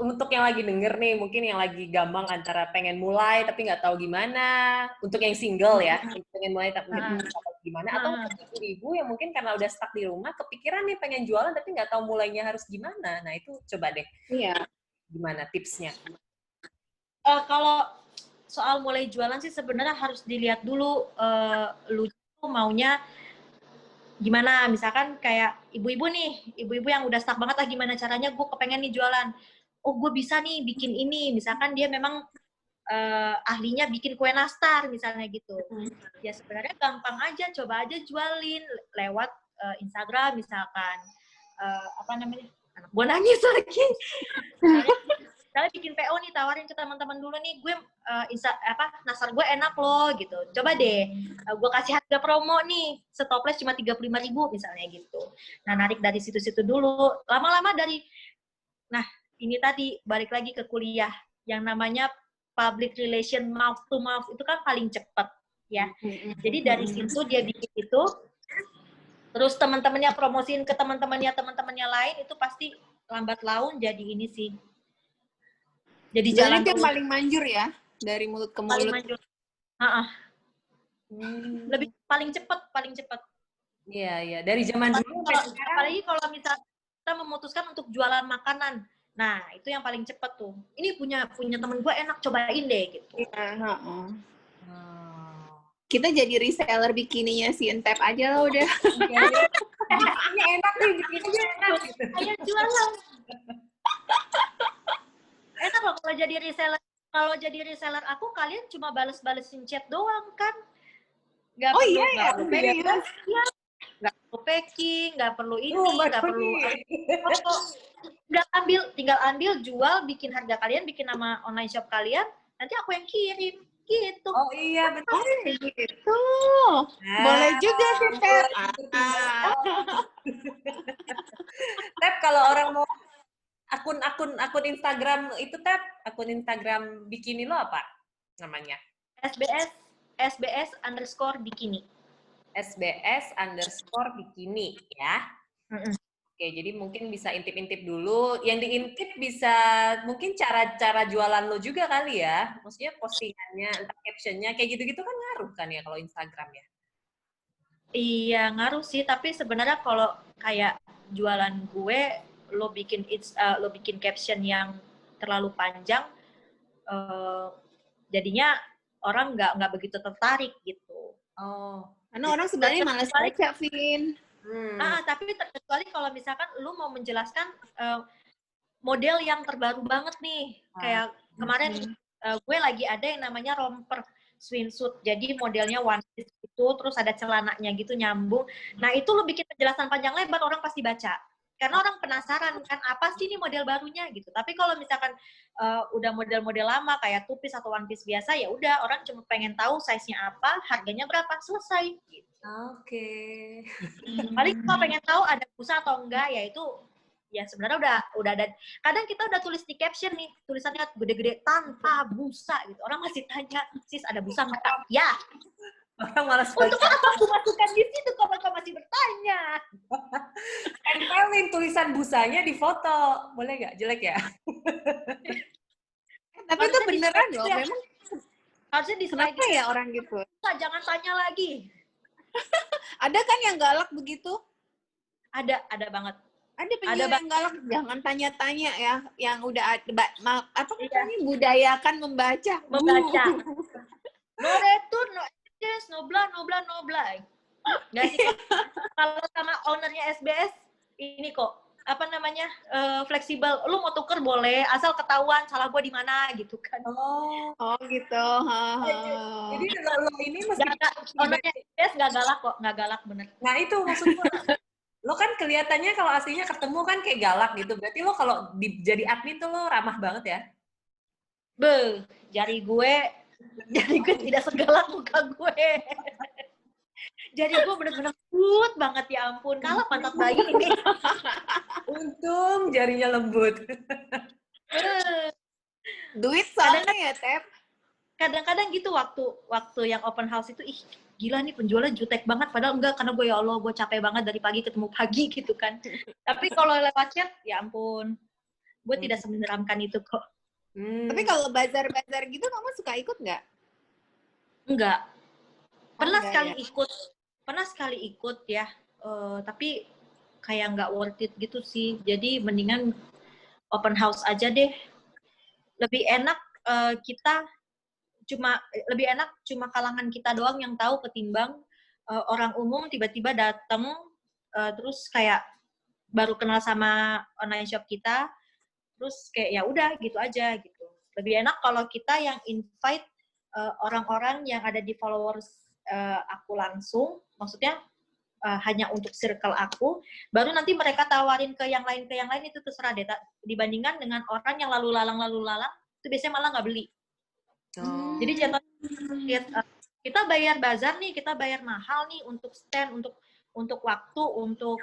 untuk yang lagi denger nih, mungkin yang lagi gampang antara pengen mulai tapi nggak tahu gimana, untuk yang single ya, pengen mulai tapi nggak tahu gimana, atau ibu-ibu yang mungkin karena udah stuck di rumah, kepikiran nih pengen jualan tapi nggak tahu mulainya harus gimana. Nah, itu coba deh. Iya. Gimana tipsnya? Kalau soal mulai jualan sih sebenarnya harus dilihat dulu lu maunya gimana. Misalkan kayak ibu-ibu yang udah stuck banget lah, gimana caranya gue kepengen nih jualan. Oh, gue bisa nih bikin ini. Misalkan dia memang ahlinya bikin kue nastar misalnya gitu. Ya sebenarnya gampang aja, coba aja jualin lewat Instagram misalkan. Anak gue nangis lagi. misalnya bikin PO nih, tawarin ke teman-teman dulu nih, gue nasar gue enak loh gitu. Coba deh, gue kasih harga promo nih, setoples cuma 35.000 misalnya gitu. Nah, narik dari situ-situ dulu. Lama-lama nah ini tadi balik lagi ke kuliah yang namanya public relation mouth to mouth itu kan paling cepat ya. Jadi dari situ dia bikin itu, terus teman-temannya promosiin ke teman-temannya lain, itu pasti lambat laun jadi ini sih. Jadi jalan itu yang paling manjur ya, dari mulut ke mulut. Paling manjur. Lebih paling cepat. Iya. Dari zaman dulu sampai sekarang. Apalagi kalau misalnya kita memutuskan untuk jualan makanan. Nah, itu yang paling cepat tuh. Ini punya temen gue enak, cobain deh gitu. Kita jadi reseller bikininya si Entep aja lah udah. Ini enak nih, bikinnya enak gitu. Ayo jualan. Enak loh kalau jadi reseller. Kalau jadi reseller aku, kalian cuma bales-balesin chat doang kan? Nggak perlu packing, nggak perlu ini, nggak perlu tinggal ambil, jual, bikin harga kalian, bikin nama online shop kalian, nanti aku yang kirim gitu. Oh iya betul. Gitu. Boleh juga sih, Tep. Tep, kalau orang mau akun Instagram itu, Tep, akun Instagram bikini lo apa namanya? SBS_bikini. SBS_bikini ya. Oke, jadi mungkin bisa intip-intip dulu. Yang diintip bisa mungkin cara-cara jualan lo juga kali ya. Maksudnya postingannya, entah captionnya, kayak gitu-gitu kan ngaruh kan ya kalau Instagram ya? Iya, ngaruh sih. Tapi sebenarnya kalau kayak jualan gue, lo bikin caption yang terlalu panjang, jadinya orang nggak begitu tertarik gitu. Karena orang sebenarnya malas baca, Vin. Tapi terkecuali kalau misalkan lu mau menjelaskan model yang terbaru banget nih. Kayak kemarin gue lagi ada yang namanya romper swimsuit. Jadi modelnya one piece itu, terus ada celananya gitu nyambung. Nah itu lu bikin penjelasan panjang lebar, orang pasti baca. Karena orang penasaran kan, apa sih ini model barunya gitu. Tapi kalau misalkan udah model-model lama kayak two piece atau one piece biasa, ya udah orang cuma pengen tahu size-nya apa, harganya berapa, selesai. Gitu. Oke. Paling kalau pengen tahu ada busa atau enggak, ya itu ya sebenarnya udah ada. Kadang kita udah tulis di caption nih, tulisannya gede-gede tanpa busa gitu. Orang masih tanya, sis ada busa nggak? Ya. Orang malas baca. Untuk apa aku masukkan di situ kalau kau masih bertanya? Tempelin tulisan busanya di foto. Boleh nggak? Jelek ya? Tapi itu beneran loh, memang. Harusnya di slide. Kenapa ya orang gitu? Jangan tanya lagi. Ada kan yang galak begitu? Ada banget. Ada penjual yang galak, jangan tanya-tanya ya. Yang udah apa namanya, budayakan membaca. No return, no exchange, no blah. Nggak sih, kalau sama ownernya SBS, ini kok, apa namanya, fleksibel. Lu mau tuker boleh, asal ketahuan salah gue di mana gitu kan. Oh gitu. Jadi lo ini mesti ownernya SBS nggak galak bener. Nah itu maksudnya. Lo kan kelihatannya kalau aslinya ketemu kan kayak galak gitu. Berarti lo kalau jadi admin tuh lo ramah banget ya? Jari gue tidak segalak muka gue. Jari gue bener-bener lembut banget, ya ampun. Kalah pantat bayi ini. Untung jarinya lembut. Duit soalnya ya, Tep. Kadang-kadang gitu waktu yang open house itu, gila nih penjualnya jutek banget, padahal enggak, karena gue ya Allah, gue capek banget dari pagi ketemu pagi gitu kan. Tapi kalau lewat chat, ya ampun, gue tidak semenyeramkan itu kok. Tapi kalau bazar-bazar gitu, kamu suka ikut nggak? Enggak. Pernah sekali ikut ya, tapi kayak nggak worth it gitu sih. Jadi mendingan open house aja deh. Lebih enak cuma kalangan kita doang yang tahu ketimbang orang umum tiba-tiba datang terus kayak baru kenal sama online shop kita, terus kayak ya udah gitu aja gitu. Lebih enak kalau kita yang invite orang-orang yang ada di followers aku langsung, maksudnya hanya untuk circle aku, baru nanti mereka tawarin ke yang lain itu terserah deh. Dibandingkan dengan orang yang lalu lalang itu biasanya malah nggak beli. Jadi kita bayar bazar nih, kita bayar mahal nih untuk stand, untuk waktu, untuk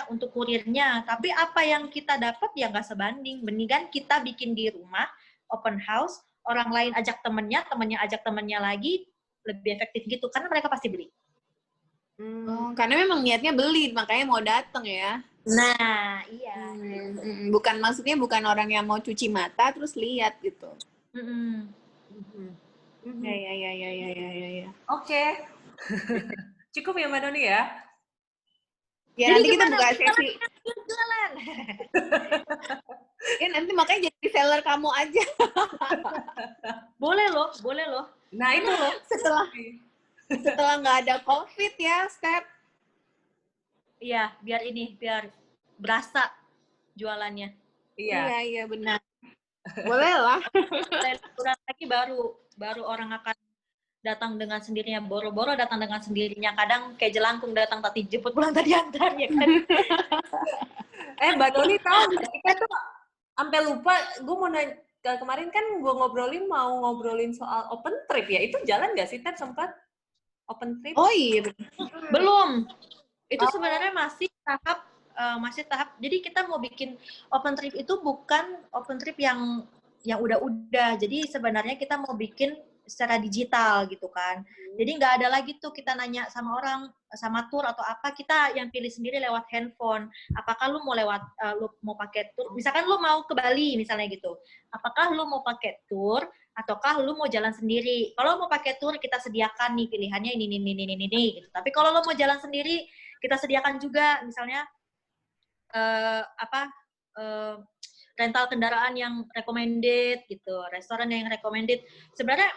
untuk kurirnya. Tapi apa yang kita dapat ya nggak sebanding. Mendingan kita bikin di rumah, open house, orang lain ajak temennya ajak temennya lagi, lebih efektif gitu karena mereka pasti beli. Karena memang niatnya beli, makanya mau datang ya. Nah, iya. Maksudnya bukan orang yang mau cuci mata terus lihat gitu. Ya. Oke. Cukup ya Mbak Noni ya? Ya jadi nanti kita buka kita sesi. Jualan. Ya nanti makanya jadi seller kamu aja. Boleh loh. Nah itu loh. Setelah nggak ada COVID ya, Step. Iya, biar berasa jualannya. Iya benar. Boleh lah. Kurang lagi baru orang akan datang dengan sendirinya, boro-boro datang dengan sendirinya. Kadang kayak jelangkung datang tadi jemput pulang tadi antar ya kan. Mbak Doni tahu kita tuh sampai lupa. Gue mau nanya, kemarin kan gue mau ngobrolin soal open trip ya. Itu jalan nggak sih, Tep, sempat? Open trip? Oh iya. Belum. Itu sebenarnya masih tahap. Jadi kita mau bikin open trip itu bukan open trip yang udah. Jadi sebenarnya kita mau bikin secara digital gitu kan. Jadi nggak ada lagi tuh kita nanya sama orang, sama tour atau apa, kita yang pilih sendiri lewat handphone. Apakah lu mau lu mau pakai tour? Misalkan lu mau ke Bali misalnya gitu. Apakah lu mau pakai tour ataukah lu mau jalan sendiri? Kalau mau pakai tour kita sediakan nih pilihannya ini gitu. Tapi kalau lu mau jalan sendiri kita sediakan juga misalnya rental kendaraan yang recommended gitu, restoran yang recommended. Sebenarnya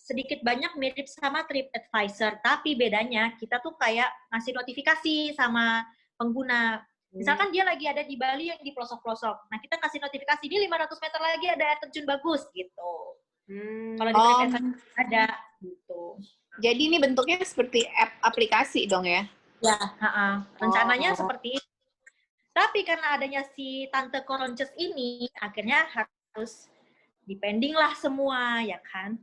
sedikit banyak mirip sama TripAdvisor, tapi bedanya kita tuh kayak ngasih notifikasi sama pengguna. Misalkan dia lagi ada di Bali yang di pelosok-pelosok. Nah, kita kasih notifikasi, ini 500 meter lagi ada air terjun bagus, gitu. Kalau di TripAdvisor ada, gitu. Jadi ini bentuknya seperti app aplikasi dong ya? Ya, rencananya seperti itu. Tapi karena adanya si Tante Koronces ini, akhirnya harus dipending lah semua, ya kan?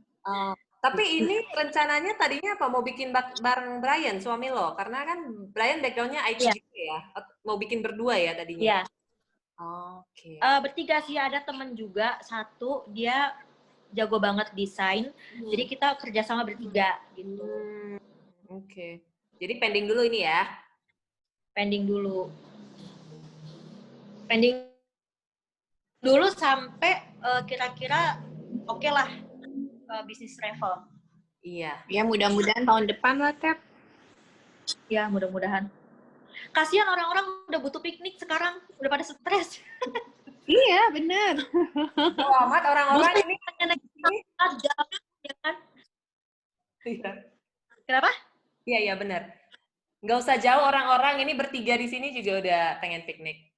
Tapi ini rencananya tadinya apa? Mau bikin bareng Brian, suami lo? Karena kan Brian background-nya IT juga ya? Mau bikin berdua ya tadinya? Iya. Oke. Bertiga sih, ada temen juga, satu, dia jago banget desain, jadi kita kerjasama bertiga, gitu. Oke. Jadi pending dulu ini ya? Pending dulu sampai kira-kira oke lah bisnis travel. Iya. Ya mudah-mudahan tahun depan lah, Tep. Ya mudah-mudahan. Kasihan orang-orang udah butuh piknik sekarang, udah pada stres. Iya benar. Amat orang-orang ini. Ya kan? Iya. Kenapa? Iya benar. Nggak usah jauh orang-orang ini bertiga di sini juga udah pengen piknik.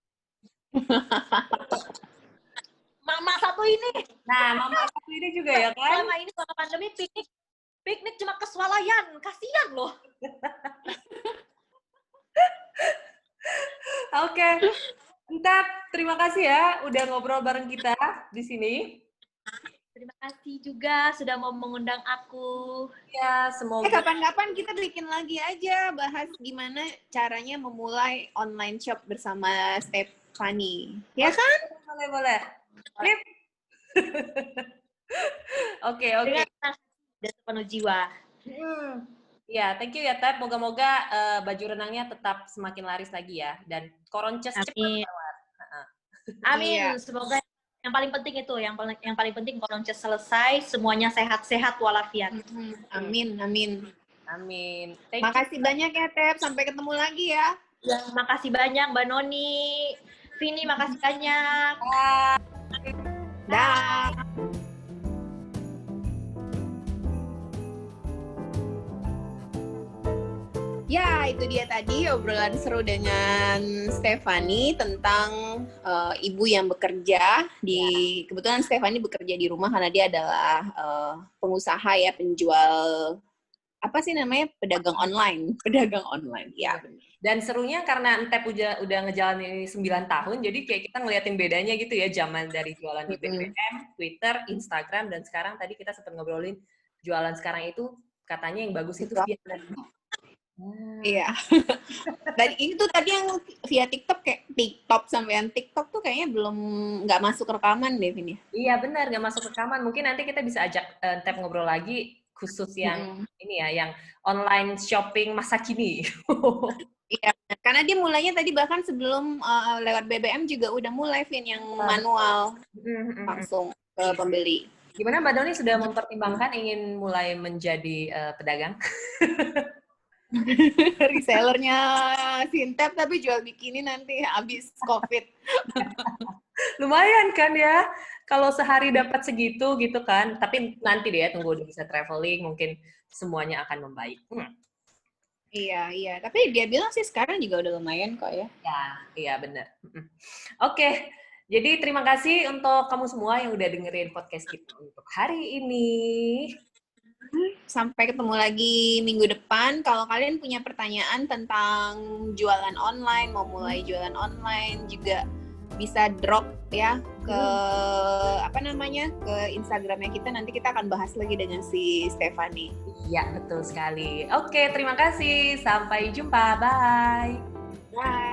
Mama satu ini. Nah, mama satu ini juga ya kan? Selama ini selama pandemi piknik cuma ke swalayan, kasihan loh. Oke. Entah, terima kasih ya udah ngobrol bareng kita di sini. Terima kasih juga sudah mau mengundang aku. Ya, semoga. Kapan-kapan kita bikin lagi aja bahas gimana caranya memulai online shop bersama Stephanie. Ya kan? Boleh. Oke. Dan sepenuh jiwa. Ya, thank you ya, Tep. Moga-moga baju renangnya tetap semakin laris lagi ya. Dan Koronces cepat keluar. Amin. Iya. Semoga yang paling penting itu, yang paling penting Koronces selesai, semuanya sehat-sehat walafiat. Amin. Makasih banyak ya, Tep. Sampai ketemu lagi ya. Ya, makasih banyak Mbak Noni. Vini, makasih banyak. Dah. Ya, itu dia tadi obrolan seru dengan Stephanie tentang ibu yang bekerja di. Kebetulan Stephanie bekerja di rumah karena dia adalah pengusaha ya, penjual apa sih namanya, pedagang online ya. Dan serunya karena Entep udah ngejalanin ini 9 tahun, jadi kayak kita ngeliatin bedanya gitu ya, zaman dari jualan di BBM, Twitter, Instagram, dan sekarang tadi kita sempat ngobrolin jualan sekarang itu katanya yang bagus itu via Iya. Dan ini tuh tadi yang via TikTok kayak TikTok sampai yang TikTok tuh kayaknya belum nggak masuk rekaman deh ini. Iya benar, nggak masuk rekaman. Mungkin nanti kita bisa ajak Entep ngobrol lagi khusus yang ini ya, yang online shopping masa kini. Iya, karena dia mulainya tadi bahkan sebelum lewat BBM juga udah mulai Vin yang manual langsung ke pembeli. Gimana Mbak Doni sudah mempertimbangkan ingin mulai menjadi pedagang? Resellernya Sintep tapi jual bikini nanti habis COVID. Lumayan kan ya, kalau sehari dapat segitu gitu kan. Tapi nanti deh ya, tunggu udah bisa traveling, mungkin semuanya akan membaik. Iya. Tapi dia bilang sih sekarang juga udah lumayan kok ya. Iya benar. Oke, jadi terima kasih untuk kamu semua yang udah dengerin podcast kita untuk hari ini. Sampai ketemu lagi minggu depan. Kalau kalian punya pertanyaan tentang jualan online, mau mulai jualan online juga bisa drop ya ke ke Instagramnya kita, nanti kita akan bahas lagi dengan si Stephanie. Iya, betul sekali. Oke, terima kasih. Sampai jumpa. Bye. Bye.